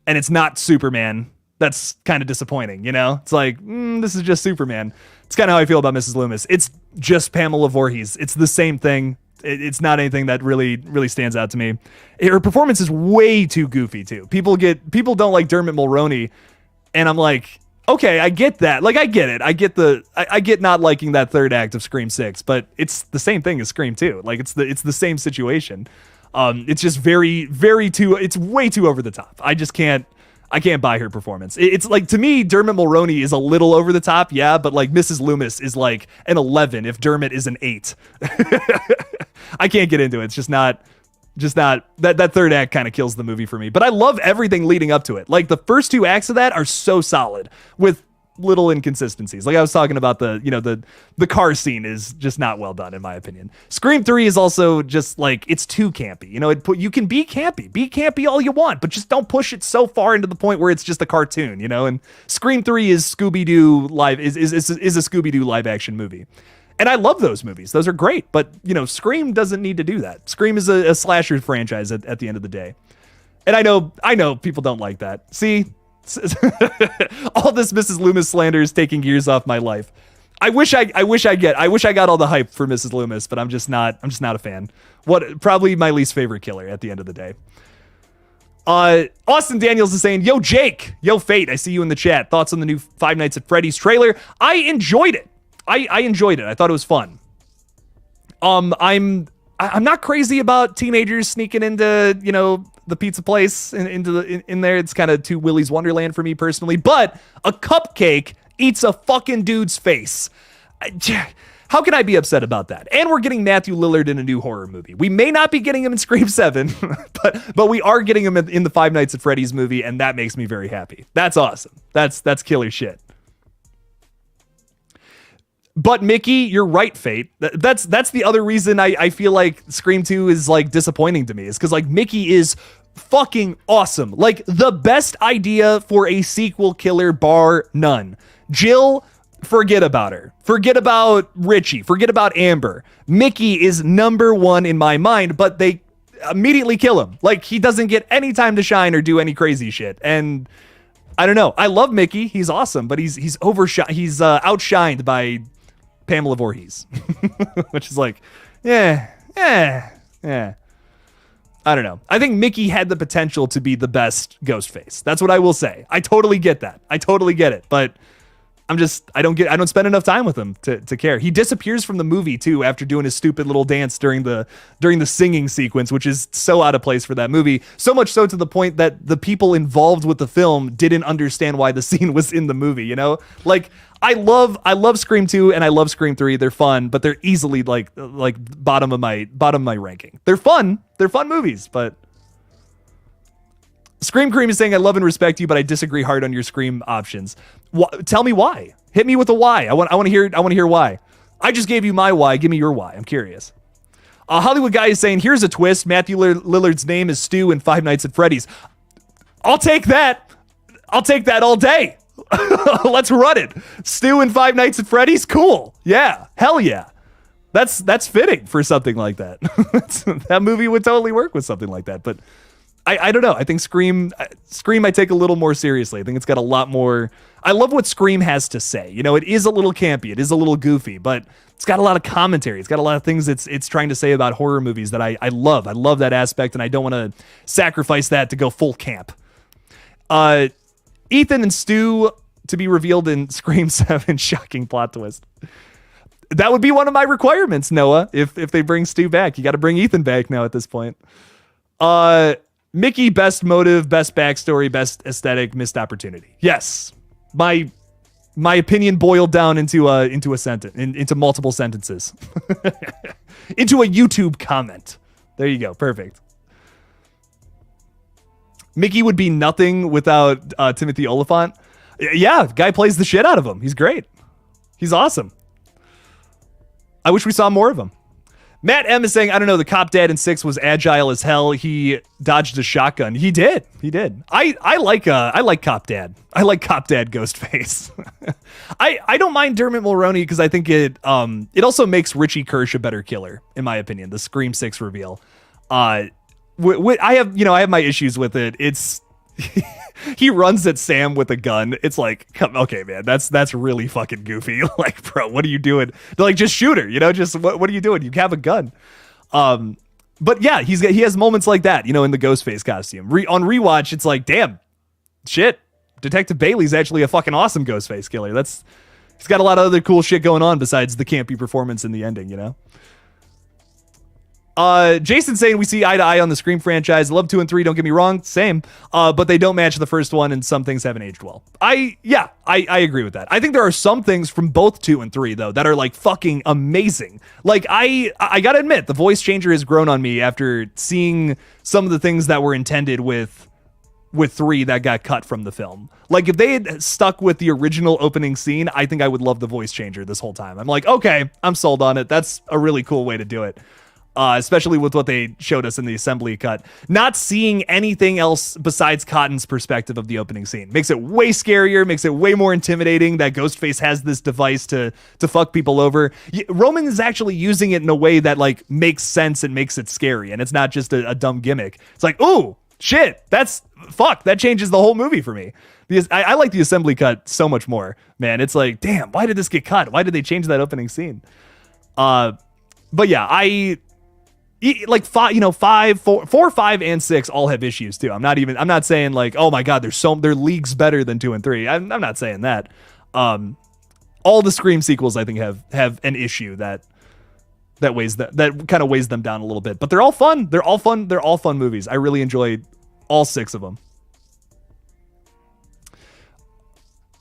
and it's not Superman, that's kind of disappointing, It's like, this is just Superman. It's kind of how I feel about Mrs. Loomis. It's just Pamela Voorhees. It's the same thing. It's not anything that really stands out to me. Her performance is way too goofy too. People don't like Dermot Mulroney, and I'm like, okay, I get that. Like, I get it. I get not liking that third act of Scream 6, but it's the same thing as Scream 2. Like, it's the same situation. It's just it's way too over the top. I can't buy her performance. It's like, to me, Dermot Mulroney is a little over the top, yeah, but like Mrs. Loomis is like an 11 if Dermot is an 8. I can't get into it. It's just not that third act kind of kills the movie for me. But I love everything leading up to it. Like the first 2 acts of that are so solid with little inconsistencies. Like I was talking about the car scene is just not well done in my opinion. Scream 3 is also just like, it's too campy. You can be campy all you want, but just don't push it so far into the point where it's just a cartoon, And Scream 3 is Scooby-Doo live is a Scooby-Doo live action movie. And I love those movies. Those are great. But, Scream doesn't need to do that. Scream is a slasher franchise at the end of the day. And I know people don't like that. See, all this Mrs. Loomis slander is taking years off my life. I wish I got all the hype for Mrs. Loomis, but I'm just not a fan. Probably my least favorite killer at the end of the day. Austin Daniels is saying, yo, Jake, yo, Fate, I see you in the chat. Thoughts on the new Five Nights at Freddy's trailer? I enjoyed it. I enjoyed it. I thought it was fun. I'm not crazy about teenagers sneaking into, the pizza place in there. It's kind of too Willy's Wonderland for me personally, but a cupcake eats a fucking dude's face. How can I be upset about that? And we're getting Matthew Lillard in a new horror movie. We may not be getting him in Scream 7, but we are getting him in the Five Nights at Freddy's movie, and that makes me very happy. That's awesome. That's killer shit. But Mickey, you're right, Fate. That's the other reason I feel like Scream 2 is like disappointing to me, is because like Mickey is fucking awesome. Like the best idea for a sequel killer bar none. Jill, forget about her. Forget about Richie. Forget about Amber. Mickey is number 1 in my mind, but they immediately kill him. Like he doesn't get any time to shine or do any crazy shit. And I don't know. I love Mickey. He's awesome, but he's outshined by Pamela Voorhees, which is like, yeah. I don't know. I think Mickey had the potential to be the best Ghostface. That's what I will say. I totally get that. I totally get it. But I don't spend enough time with him to care. He disappears from the movie too after doing his stupid little dance during the singing sequence, which is so out of place for that movie. So much so to the point that the people involved with the film didn't understand why the scene was in the movie, you know? Like, I love Scream 2 and I love Scream 3. They're fun, but they're easily like bottom of my ranking. They're fun movies, but Scream Cream is saying, I love and respect you, but I disagree hard on your Scream options. Tell me why. Hit me with a why. I want to hear why. I just gave you my why. Give me your why. I'm curious. Hollywood Guy is saying, here's a twist. Matthew Lillard's name is Stu in Five Nights at Freddy's. I'll take that. I'll take that all day. Let's run it. Stu in Five Nights at Freddy's? Cool. Yeah. Hell yeah. That's fitting for something like that. That movie would totally work with something like that, but I don't know. I think Scream I take a little more seriously. I think it's got a lot more. I love what Scream has to say. You know, it is a little campy. It is a little goofy, but it's got a lot of commentary. It's got a lot of things it's trying to say about horror movies that I love. I love that aspect, and I don't want to sacrifice that to go full camp. Ethan and Stu to be revealed in Scream 7. Shocking plot twist. That would be one of my requirements, Noah. If they bring Stu back, you got to bring Ethan back now at this point. Mickey, best motive, best backstory, best aesthetic, missed opportunity. Yes, my opinion boiled down into a sentence, into multiple sentences, into a YouTube comment. There you go, perfect. Mickey would be nothing without Timothy Olyphant. Yeah, guy plays the shit out of him. He's great. He's awesome. I wish we saw more of him. Matt M is saying, I don't know, the cop dad in 6 was agile as hell. He dodged a shotgun. He did. I like cop dad. I like cop dad Ghostface. I don't mind Dermot Mulroney because I think it also makes Richie Kirsch a better killer, in my opinion. The Scream 6 reveal. I have my issues with it. It's he runs at Sam with a gun. It's like, okay, man, that's really fucking goofy. Like, bro, what are you doing? They're like, just shoot her, just what are you doing? You have a gun. But yeah, he has moments like that, in the Ghostface costume. On rewatch, it's like, damn, shit, Detective Bailey's actually a fucking awesome Ghostface killer. He's got a lot of other cool shit going on besides the campy performance in the ending, Jason saying we see eye to eye on the Scream franchise. Love 2 and 3, don't get me wrong, same. But they don't match the first one, and some things haven't aged well. I agree with that. I think there are some things from both 2 and 3 though that are like fucking amazing. Like I gotta admit, the voice changer has grown on me after seeing some of the things that were intended with 3 that got cut from the film. Like if they had stuck with the original opening scene, I think I would love the voice changer this whole time. I'm like, okay, I'm sold on it. That's a really cool way to do it. Especially with what they showed us in the assembly cut. Not seeing anything else besides Cotton's perspective of the opening scene makes it way scarier, makes it way more intimidating that Ghostface has this device to fuck people over. Roman is actually using it in a way that like makes sense and makes it scary, and it's not just a dumb gimmick. It's like, ooh, shit, that changes the whole movie for me. Because I like the assembly cut so much more, man. It's like, damn, why did this get cut? Why did they change that opening scene? But yeah, like 4, 5, and 6 all have issues too. I'm not saying like, oh my God, they're leagues better than 2 and 3. I'm not saying that. All the Scream sequels I think have an issue that kind of weighs them down a little bit, but they're all fun. They're all fun movies. I really enjoyed all 6 of them.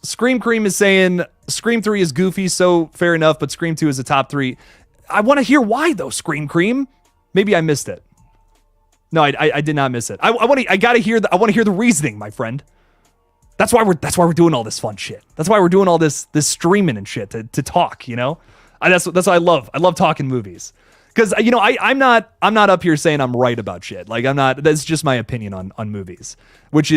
Scream Cream is saying Scream 3 is goofy, so fair enough, but Scream 2 is a top 3. I want to hear why though, Scream Cream. Maybe I missed it. No, I did not miss it. I want to hear the reasoning, my friend. That's why we're doing all this fun shit. That's why we're doing all this streaming and shit to talk, That's what I love. I love talking movies. Because I'm not up here saying I'm right about shit. Like I'm not. That's just my opinion on movies, which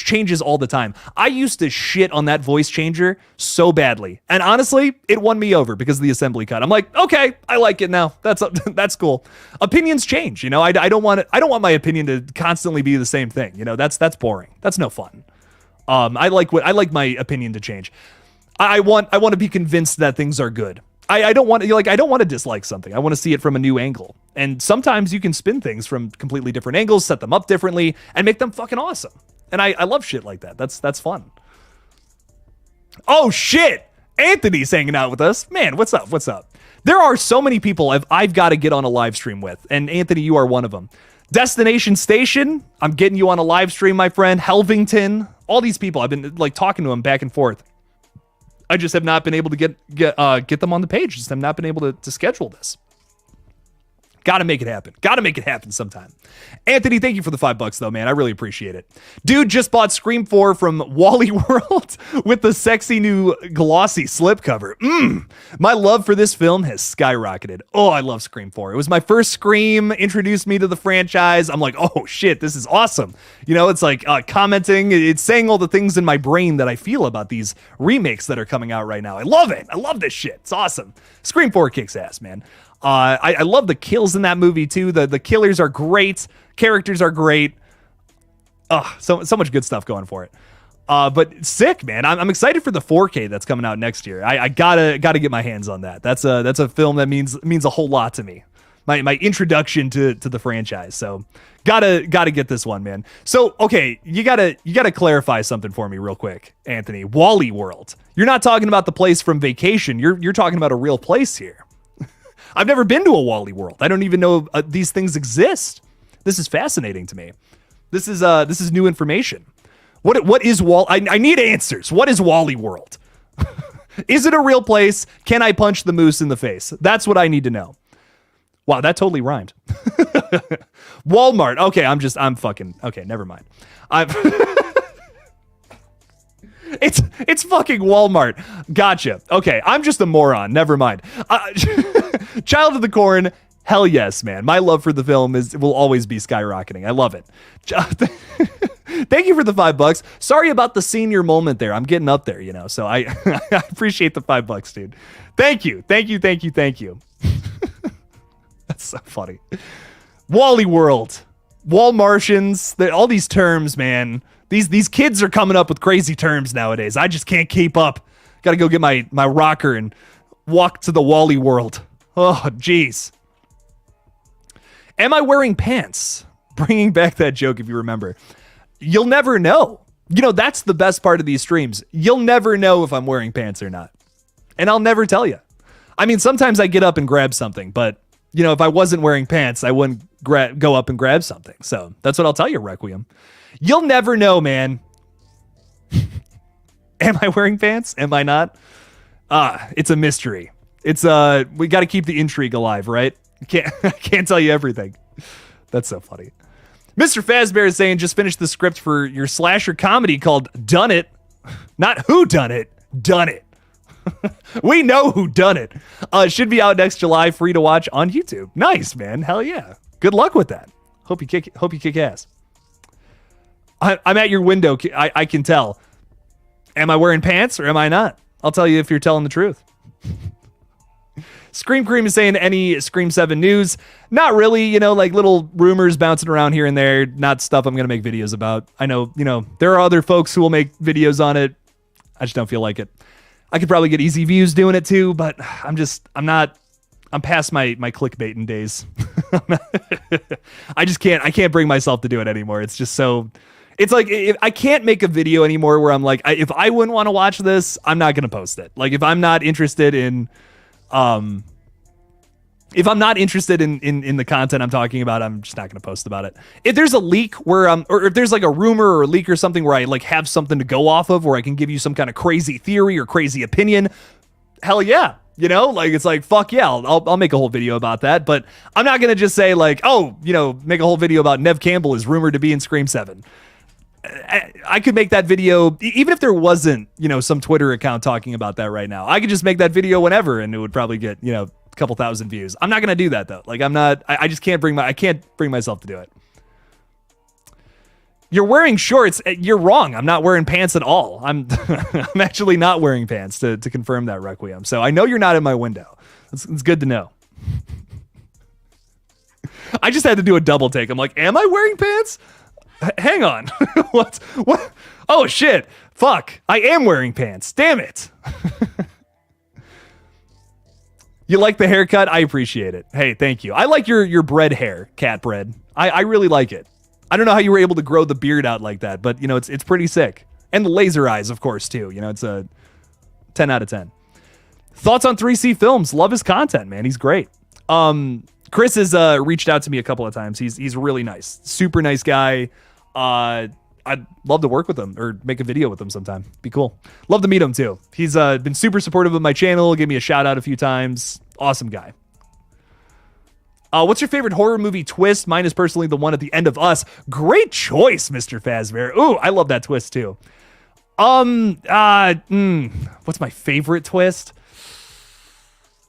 changes all the time. I used to shit on that voice changer so badly, and honestly, it won me over because of the assembly cut. I'm like, okay, I like it now. That's cool. Opinions change. I don't want my opinion to constantly be the same thing. That's boring. That's no fun. I like my opinion to change. I want to be convinced that things are good. I don't want to dislike something. I want to see it from a new angle. And sometimes you can spin things from completely different angles, set them up differently, and make them fucking awesome. And I love shit like that. That's fun. Oh shit! Anthony's hanging out with us. Man, what's up? What's up? There are so many people I've got to get on a live stream with, and Anthony, you are one of them. Destination Station, I'm getting you on a live stream, my friend. Helvington, all these people, I've been like talking to them back and forth. I just have not been able to get them on the page. Just have not been able to schedule this. Got to make it happen. Got to make it happen sometime. Anthony, thank you for the $5 though, man. I really appreciate it. Dude just bought Scream 4 from Wally World with the sexy new glossy slipcover. My love for this film has skyrocketed. Oh, I love Scream 4. It was my first Scream, introduced me to the franchise. I'm like, oh shit, this is awesome. You know, it's like commenting, it's saying all the things in my brain that I feel about these remakes that are coming out right now. I love it. I love this shit. It's awesome. Scream 4 kicks ass, man. I love the kills in that movie too. The killers are great. Characters are great. So much good stuff going for it. But sick, man. I'm excited for the 4K that's coming out next year. I gotta get my hands on that. That's a film that means a whole lot to me. My introduction to the franchise. So gotta get this one, man. So okay, you gotta clarify something for me real quick, Anthony. Wally World. You're not talking about the place from Vacation. You're talking about a real place here. I've never been to a Wally World. I don't even know these things exist. This is fascinating to me. This is new information. What is I need answers. What is Wally World? Is it a real place? Can I punch the moose in the face? That's what I need to know. Wow, that totally rhymed. Walmart. Okay, I'm fucking okay, never mind. It's fucking Walmart. Gotcha. Okay, I'm just a moron. Never mind. Child of the Corn. Hell yes, man. My love for the film will always be skyrocketing. I love it. Thank you for the $5. Sorry about the senior moment there. I'm getting up there, you know. So I appreciate the $5, dude. Thank you. That's so funny. Wally World, Walmartians, all these terms, man. These kids are coming up with crazy terms nowadays. I just can't keep up. Got to go get my rocker and walk to the Wally World. Oh, jeez. Am I wearing pants? Bringing back that joke, if you remember. You'll never know. You know, that's the best part of these streams. You'll never know if I'm wearing pants or not. And I'll never tell you. I mean, sometimes I get up and grab something, but, you know, if I wasn't wearing pants, I wouldn't go up and grab something. So that's what I'll tell you, Requiem. You'll never know, man. Am I wearing pants? Am I not? It's a mystery. It's we got to keep the intrigue alive, right? I can't tell you everything. That's so funny. Mr. Fazbear is saying, just finished the script for your slasher comedy called Done It. Not Who Done It, Done It. We know who done it. It should be out next July, free to watch on YouTube. Nice, man. Hell yeah. Good luck with that. Hope you kick ass. I'm at your window. I can tell. Am I wearing pants or am I not? I'll tell you if you're telling the truth. Scream Cream is saying, any Scream 7 news? Not really, you know, like little rumors bouncing around here and there. Not stuff I'm going to make videos about. I know, you know, there are other folks who will make videos on it. I just don't feel like it. I could probably get easy views doing it too, but I'm past my clickbaiting days. I can't bring myself to do it anymore. It's just so, it's like, I can't make a video anymore where I'm like, if I wouldn't want to watch this, I'm not going to post it. Like if I'm not interested in, if I'm not interested in the content I'm talking about, I'm just not going to post about it. If there's a leak where or if there's like a rumor or a leak or something where I like have something to go off of, where I can give you some kind of crazy theory or crazy opinion, hell yeah. You know, like it's like, fuck yeah, I'll make a whole video about that. But I'm not going to just say like, oh, you know, make a whole video about Nev Campbell is rumored to be in Scream 7. I could make that video, even if there wasn't, you know, some Twitter account talking about that right now. I could just make that video whenever and it would probably get, you know, a couple thousand views. I'm not going to do that though. Like I just can't bring myself to do it. You're wearing shorts. You're wrong. I'm not wearing pants at all. I'm actually not wearing pants to confirm that, Requiem. So I know you're not in my window. It's good to know. I just had to do a double take. I'm like, am I wearing pants? Hang on. What? Oh shit. Fuck. I am wearing pants. Damn it. You like the haircut? I appreciate it. Hey, thank you. I like your bread hair, cat bread. I really like it. I don't know how you were able to grow the beard out like that, but you know, it's pretty sick. And the laser eyes, of course, too. You know, it's 10 out of 10. Thoughts on 3C Films? Love his content, man. He's great. Chris has reached out to me a couple of times. He's really nice. Super nice guy. I'd love to work with him or make a video with him sometime. Be cool. Love to meet him too. He's been super supportive of my channel. Gave me a shout out a few times. Awesome guy. What's your favorite horror movie twist? Mine is personally the one at the end of Us. Great choice, Mr. Fazbear. Ooh, I love that twist too. What's my favorite twist?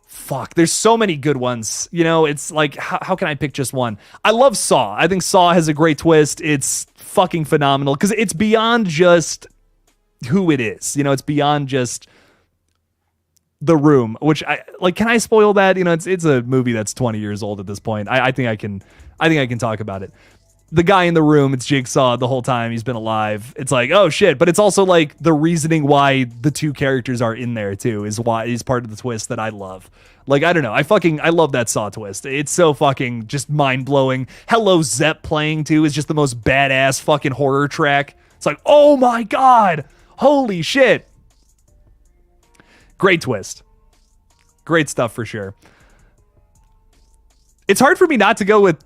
Fuck, there's so many good ones. You know, it's like, how can I pick just one? I love Saw. I think Saw has a great twist. It's fucking phenomenal because it's beyond just who it is. You know, it's beyond just The Room, which can I spoil that? You know, it's a movie that's 20 years old at this point. I think I can talk about it. The guy in the room, it's Jigsaw the whole time he's been alive. It's like, oh shit. But it's also like the reasoning why the two characters are in there too is part of the twist that I love. Like, I don't know. I love that Saw twist. It's so fucking just mind blowing. Hello Zepp playing too is just the most badass fucking horror track. It's like, oh my God. Holy shit. Great twist. Great stuff for sure. It's hard for me not to go with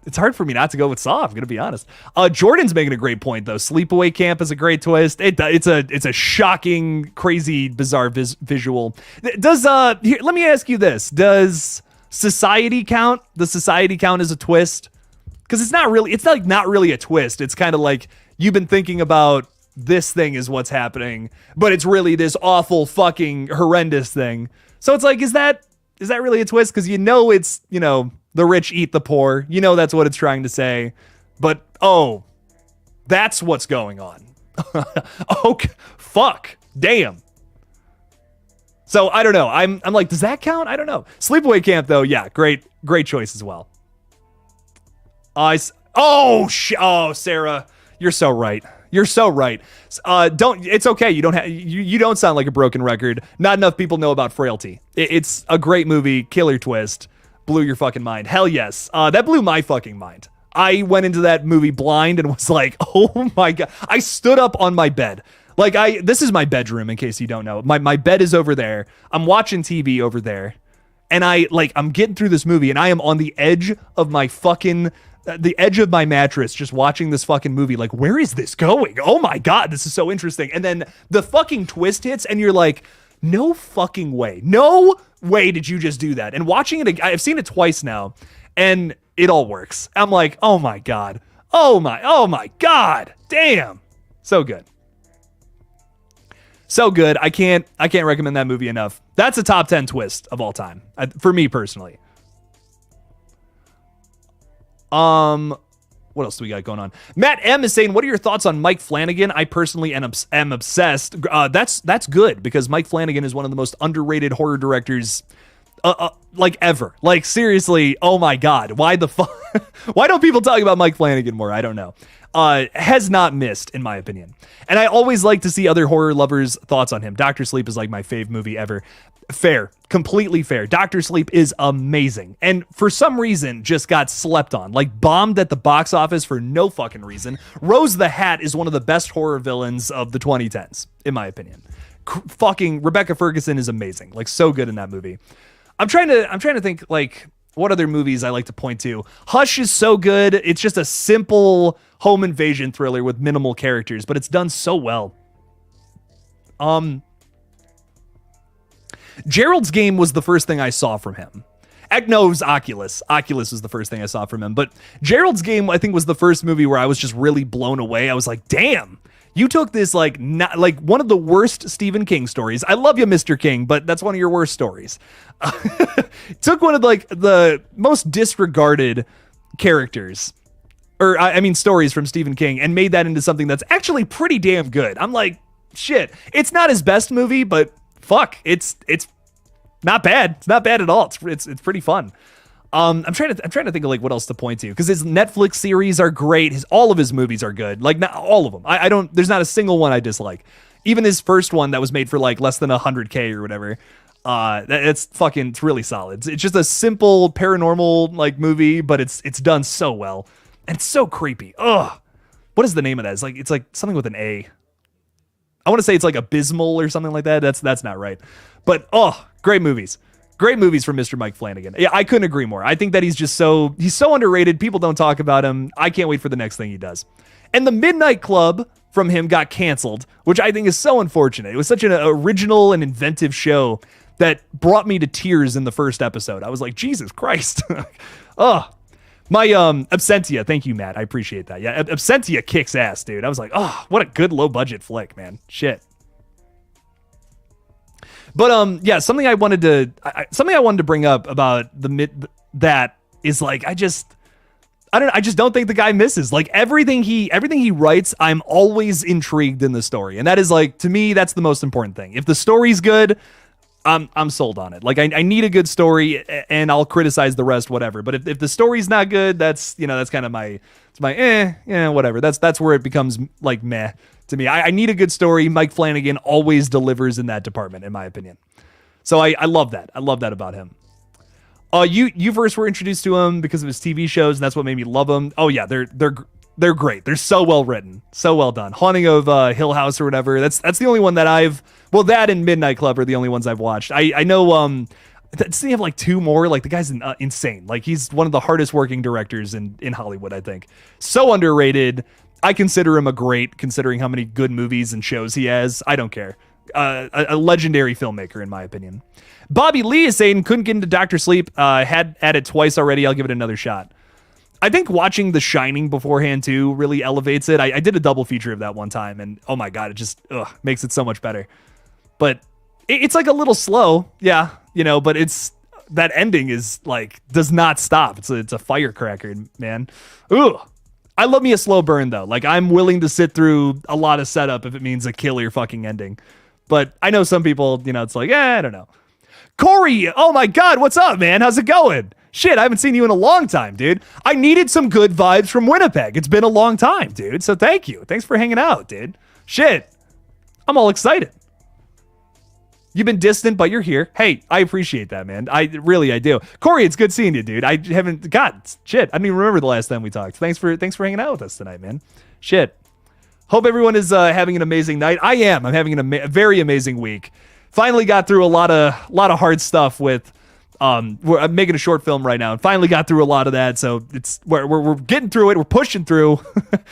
Saw. I'm gonna be honest. Jordan's making a great point though. Sleepaway Camp is a great twist. It's a shocking, crazy, bizarre visual. Does here, let me ask you this: does Society count? Does Society count as a twist? Because it's not really a twist. It's kind of like you've been thinking about this thing is what's happening, but it's really this awful, fucking horrendous thing. So it's like, is that really a twist? Because it's the rich eat the poor. That's what it's trying to say. But, that's what's going on. Okay, fuck. Damn. So, I don't know. I'm like, does that count? I don't know. Sleepaway Camp, though, yeah, great choice as well. Sarah, you're so right. You're so right. It's okay. You don't sound like a broken record. Not enough people know about Frailty. It's a great movie. Killer twist. Blew your fucking mind. Hell yes. That blew my fucking mind. I went into that movie blind and was like, oh my God. I stood up on my bed. This is my bedroom in case you don't know. My bed is over there. I'm watching TV over there. And I'm getting through this movie and I am on the edge of my mattress just watching this fucking movie. Like, where is this going? Oh my God, this is so interesting. And then the fucking twist hits and you're like, no fucking way. No way did you just do that. And watching it, I've seen it twice now and it all works. I'm like, oh my God. Oh my God. Damn. So good. So good. I can't recommend that movie enough. That's a top 10 twist of all time for me personally. What else do we got going on? Matt M is saying, what are your thoughts on Mike Flanagan? I personally am obsessed. That's good because Mike Flanagan is one of the most underrated horror directors ever. Like, seriously, oh my God. Why the fuck? Why don't people talk about Mike Flanagan more? I don't know. Has not missed, in my opinion. And I always like to see other horror lovers' thoughts on him. Dr. Sleep is like my fave movie ever. Fair. Completely fair. Dr. Sleep is amazing. And for some reason, just got slept on. Like, bombed at the box office for no fucking reason. Rose the Hat is one of the best horror villains of the 2010s, in my opinion. Fucking Rebecca Ferguson is amazing. Like, so good in that movie. I'm trying to think, like, what other movies I like to point to. Hush is so good. It's just a simple home invasion thriller with minimal characters, but it's done so well. Gerald's Game was the first thing I saw from him. No, it was Oculus. Oculus was the first thing I saw from him. But Gerald's Game, I think, was the first movie where I was just really blown away. I was like, damn, you took this not one of the worst Stephen King stories. I love you, Mr. King, but that's one of your worst stories. Took one of the most disregarded characters, or I mean stories from Stephen King, and made that into something that's actually pretty damn good. I'm like, shit. It's not his best movie, but fuck, it's not bad. It's not bad at all. It's pretty fun. I'm trying to think of like what else to point to, because his Netflix series are great. All of his movies are good. Like, not all of them. I don't. There's not a single one I dislike. Even his first one that was made for like less than $100K or whatever. It's really solid. It's just a simple paranormal like movie, but it's done so well, and it's so creepy. Ugh. What is the name of that? It's like something with an A. I want to say it's like abysmal or something like that. That's not right. But great movies. Great movies from Mr. Mike Flanagan. Yeah, I couldn't agree more. I think that he's so underrated. People don't talk about him. I can't wait for the next thing he does. And The Midnight Club from him got canceled, which I think is so unfortunate. It was such an original and inventive show that brought me to tears in the first episode. I was like, Jesus Christ. My Absentia, thank you, Matt. I appreciate that. Yeah, Absentia kicks ass, dude. I was like, what a good low budget flick, man. Shit. But yeah, something I wanted to bring up about that is like I just don't think the guy misses. Like everything he writes, I'm always intrigued in the story, and that is like, to me, that's the most important thing. If the story's good, I'm sold on it. Like I need a good story, and I'll criticize the rest, whatever. But if the story's not good, that's kind of my whatever. That's where it becomes like meh to me. I need a good story. Mike Flanagan always delivers in that department, in my opinion. So I love that. I love that about him. You first were introduced to him because of his TV shows, and that's what made me love him. Oh yeah, they're great. They're so well written, so well done. Haunting of Hill House or whatever. That's the only one that that and Midnight Club are the only ones I've watched. I know. Doesn't he have like two more? Like the guy's insane. Like he's one of the hardest working directors in Hollywood, I think. So underrated. I consider him a great, considering how many good movies and shows he has. I don't care. A legendary filmmaker, in my opinion. Bobby Lee is saying, couldn't get into Dr. Sleep. Had it twice already. I'll give it another shot. I think watching The Shining beforehand, too, really elevates it. I did a double feature of that one time, and oh my God, it just makes it so much better. But it's like a little slow, yeah, but that ending is like, does not stop. It's a firecracker, man. Ooh. I love me a slow burn, though. Like, I'm willing to sit through a lot of setup if it means a killer fucking ending. But I know some people, it's like, I don't know. Corey, oh my God, what's up, man? How's it going? Shit, I haven't seen you in a long time, dude. I needed some good vibes from Winnipeg. It's been a long time, dude. So thank you. Thanks for hanging out, dude. Shit. I'm all excited. You've been distant, but you're here. Hey, I appreciate that, man. I do. Corey, it's good seeing you, dude. I haven't, God, shit. I don't even remember the last time we talked. Thanks for hanging out with us tonight, man. Shit. Hope everyone is having an amazing night. I am. I'm having a very amazing week. Finally got through a lot of hard stuff with, I'm making a short film right now, and finally got through a lot of that. So we're getting through it. We're pushing through.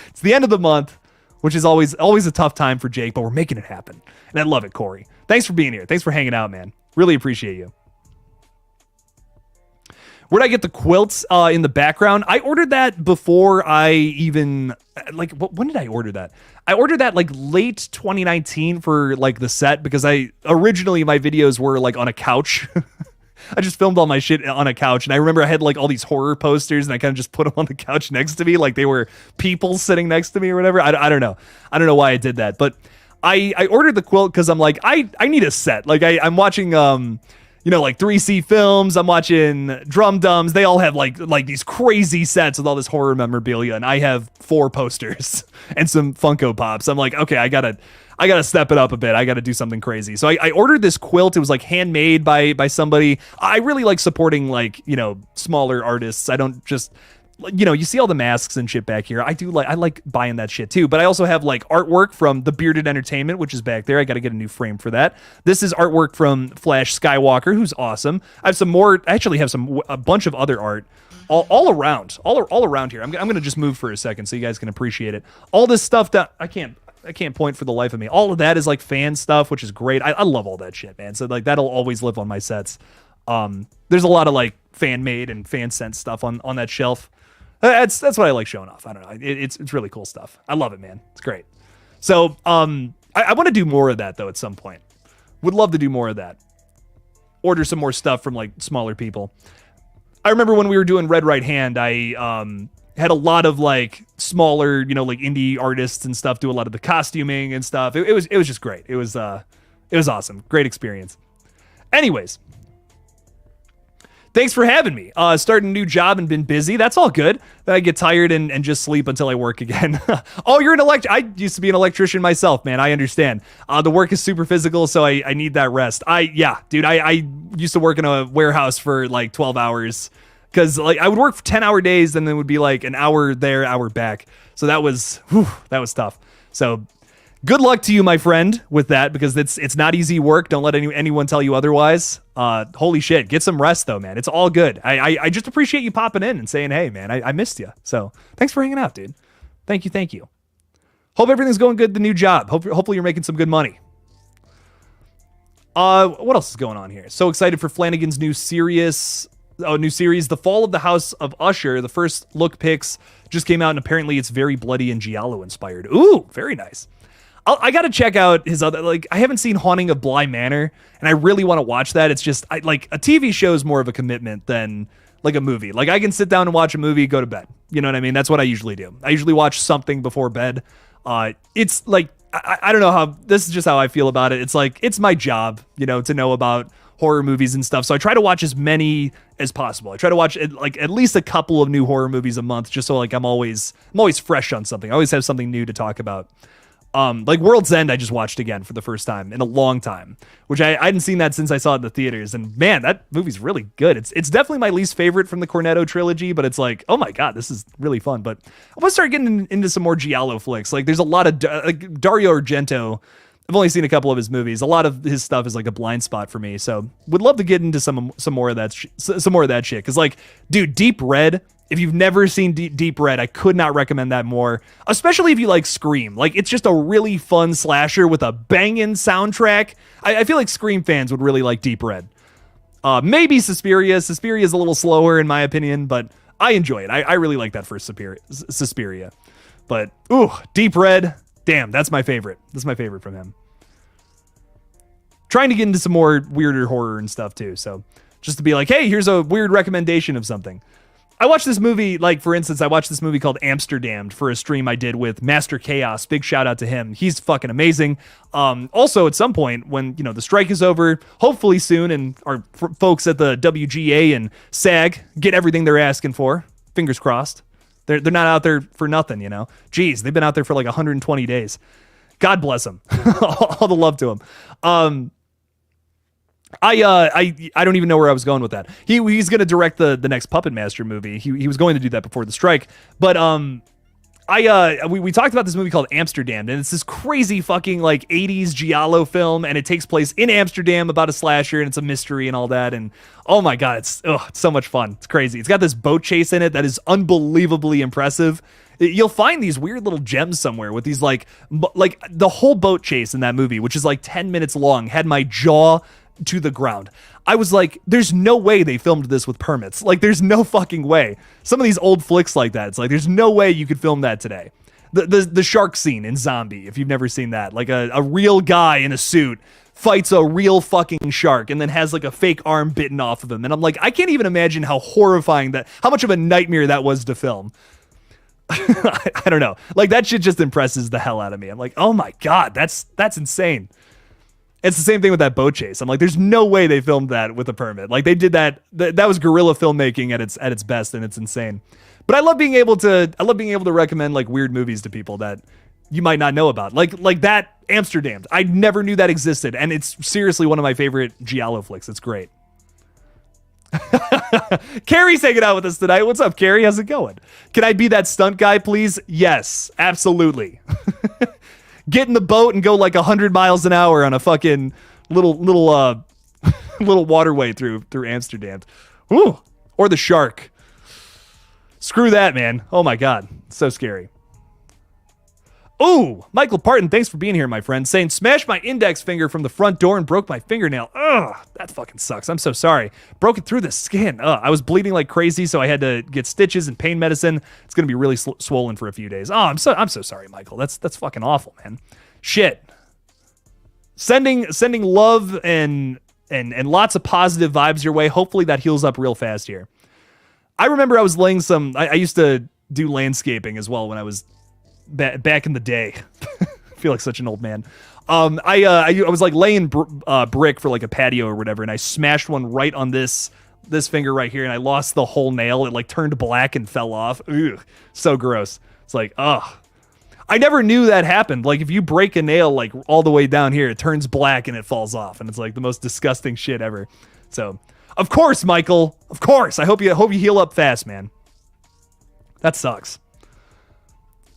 It's the end of the month, which is always a tough time for Jake, but we're making it happen. And I love it, Corey. Thanks for being here. Thanks for hanging out, man. Really appreciate you. Where'd I get the quilts in the background? I ordered that before I even, when did I order that? I ordered that like late 2019 for like the set, because originally my videos were like on a couch. I just filmed all my shit on a couch, and I remember I had like all these horror posters, and I kind of just put them on the couch next to me, like they were people sitting next to me or whatever. I don't know. I don't know why I did that, but I ordered the quilt because I'm like, I need a set. Like I'm watching, like 3C Films. I'm watching Drum Dums. They all have like these crazy sets with all this horror memorabilia, and I have 4 posters and some Funko Pops. I'm like, okay, I gotta step it up a bit. I gotta do something crazy. So I ordered this quilt. It was like handmade by somebody. I really like supporting smaller artists. I don't just, you see all the masks and shit back here. I like buying that shit too. But I also have like artwork from The Bearded Entertainment, which is back there. I got to get a new frame for that. This is artwork from Flash Skywalker, who's awesome. I have some more. I actually have a bunch of other art all around here. I'm going to just move for a second so you guys can appreciate it. All this stuff that I can't point for the life of me. All of that is like fan stuff, which is great. I love all that shit, man. So like that'll always live on my sets. There's a lot of like fan made and fan sent stuff on that shelf. That's what I like showing off. I don't know. It's really cool stuff. I love it, man. It's great. So I want to do more of that though at some point. Would love to do more of that. Order some more stuff from like smaller people. I remember when we were doing Red Right Hand, I had a lot of like smaller, like indie artists and stuff do a lot of the costuming and stuff. It was just great. It was awesome. Great experience. Anyways. Thanks for having me. Started a new job and been busy. That's all good. Then I get tired and just sleep until I work again. Oh, you're an I used to be an electrician myself, man. I understand. The work is super physical, so I need that rest. Dude, I used to work in a warehouse for like 12 hours because like I would work for 10-hour days, and then it would be like an hour there, hour back. So that was tough. So Good luck to you, my friend, with that, because it's not easy work. Don't let anyone tell you otherwise. Holy shit, get some rest though, man. It's all good. I just appreciate you popping in and saying, hey, man, I missed you. So thanks for hanging out, dude. Thank you. Hope everything's going good. The new job. Hopefully you're making some good money. What else is going on here? So excited for Flanagan's new series, The Fall of the House of Usher. The first look pics just came out, and apparently it's very bloody and giallo inspired. Ooh, very nice. I got to check out his other, like, I haven't seen Haunting of Bly Manor, and I really want to watch that. It's just, like, a TV show is more of a commitment than, like, a movie. Like, I can sit down and watch a movie, go to bed. You know what I mean? That's what I usually do. I usually watch something before bed. It's, like, I don't know how, this is just how I feel about it. It's, like, it's my job, you know, to know about horror movies and stuff. So I try to watch as many as possible. I try to watch, like, at least a couple of new horror movies a month, just so, like, I'm always fresh on something. I always have something new to talk about. Like World's End, I just watched again for the first time in a long time, which I hadn't seen that since I saw it in the theaters. And man, that movie's really good. It's definitely my least favorite from the Cornetto trilogy, but it's like, oh my God, this is really fun. But I want to start getting into some more giallo flicks. Like there's a lot of like Dario Argento. I've only seen a couple of his movies. A lot of his stuff is like a blind spot for me. So would love to get into some more of that shit. Cause like, dude, Deep Red. If you've never seen Deep Red, I could not recommend that more, especially if you like Scream. Like, it's just a really fun slasher with a banging soundtrack. I feel like Scream fans would really like Deep Red. Maybe Suspiria. Suspiria is a little slower, in my opinion, but I enjoy it. I really like that first Suspiria. But, ooh, Deep Red, damn, that's my favorite. That's my favorite from him. Trying to get into some more weirder horror and stuff, too. So, just to be like, hey, here's a weird recommendation of something. I watched this movie, like, for instance, I watched this movie called Amsterdammed for a stream I did with Master Chaos. Big shout out to him. He's fucking amazing. Also, at some point, when, you know, the strike is over, hopefully soon, and our folks at the WGA and SAG get everything they're asking for, fingers crossed. They're not out there for nothing, you know. Jeez, they've been out there for like 120 days. God bless them. All the love to them. I don't even know where I was going with that. He's going to direct the next Puppet Master movie. He was going to do that before the strike. But we talked about this movie called Amsterdam, and it's this crazy fucking like 80s giallo film, and it takes place in Amsterdam about a slasher, and it's a mystery and all that. And oh my God, it's so much fun. It's crazy. It's got this boat chase in it that is unbelievably impressive. You'll find these weird little gems somewhere with these like the whole boat chase in that movie, which is like 10 minutes long, had my jaw to the ground. I was like, there's no way they filmed this with permits. Like, there's no fucking way. Some of these old flicks like that, it's like, there's no way you could film that today. The shark scene in Zombie, if you've never seen that, like a real guy in a suit fights a real fucking shark and then has like a fake arm bitten off of him. And I'm like, I can't even imagine how horrifying how much of a nightmare that was to film. I don't know. Like, that shit just impresses the hell out of me. I'm like, oh my God, that's insane. It's the same thing with that boat chase. I'm like, there's no way they filmed that with a permit. Like, they did that. That was guerrilla filmmaking at its best, and it's insane. But I love being able to recommend like weird movies to people that you might not know about. Like that Amsterdam. I never knew that existed, and it's seriously one of my favorite giallo flicks. It's great. Carrie's hanging out with us tonight. What's up, Carrie? How's it going? Can I be that stunt guy, please? Yes, absolutely. Get in the boat and go like 100 miles an hour on a fucking little waterway through Amsterdam. Ooh, or the shark. Screw that, man. Oh my God, so scary. Ooh, Michael Parton, thanks for being here, my friend. Saying, smashed my index finger from the front door and broke my fingernail. Ugh, that fucking sucks. I'm so sorry. Broke it through the skin. I was bleeding like crazy, so I had to get stitches and pain medicine. It's gonna be really swollen for a few days. Oh, I'm so sorry, Michael. That's fucking awful, man. Shit. Sending love and lots of positive vibes your way. Hopefully that heals up real fast here. I remember I was laying I used to do landscaping as well when I was back in the day. I feel like such an old man. I was like laying brick for like a patio or whatever, and I smashed one right on this finger right here, and I lost the whole nail. It like turned black and fell off. Ugh, so gross. It's like, ugh. I never knew that happened. Like, if you break a nail like all the way down here, it turns black and it falls off, and it's like the most disgusting shit ever. So, of course, Michael. Of course. I hope you heal up fast, man. That sucks.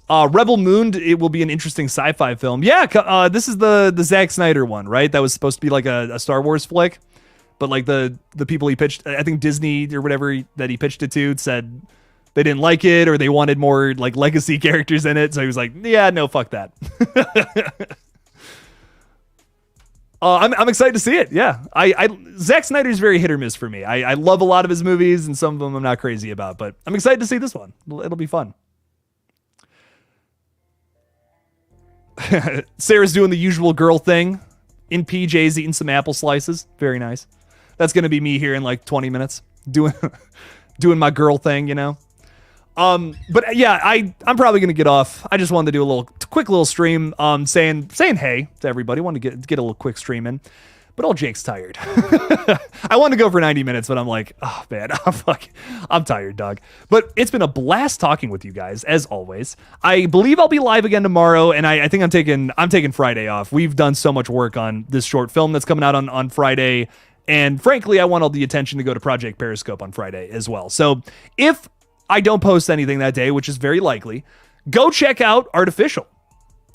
Rebel Moon, it will be an interesting sci-fi film. Yeah, this is the Zack Snyder one, right? That was supposed to be like a Star Wars flick, but like the people he pitched, I think Disney or whatever that he pitched it to said they didn't like it or they wanted more like legacy characters in it. So he was like, yeah, no, fuck that. I'm excited to see it. Yeah, Zack Snyder's very hit or miss for me. I love a lot of his movies and some of them I'm not crazy about, but I'm excited to see this one. It'll be fun. Sarah's doing the usual girl thing in PJs, eating some apple slices. Very nice. That's going to be me here in like 20 minutes doing my girl thing, you know? But yeah, I'm probably going to get off. I just wanted to do a quick little stream, saying hey to everybody. Want to get a little quick stream in, but old Jake's tired. I wanted to go for 90 minutes, but I'm like, oh man, I'm tired, dog. But it's been a blast talking with you guys as always. I believe I'll be live again tomorrow, and I think I'm taking Friday off. We've done so much work on this short film that's coming out on Friday, and frankly, I want all the attention to go to Project Periscope on Friday as well. So if I don't post anything that day, which is very likely, go check out Artificial.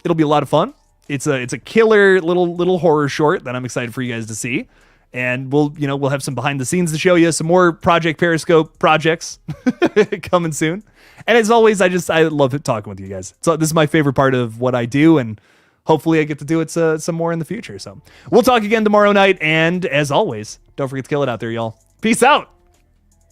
It'll be a lot of fun. It's a killer little horror short that I'm excited for you guys to see. And we'll have some behind the scenes to show you, some more Project Periscope projects coming soon. And as always, I love talking with you guys. So this is my favorite part of what I do, and hopefully I get to do it some more in the future. So we'll talk again tomorrow night. And as always, don't forget to kill it out there, y'all. Peace out.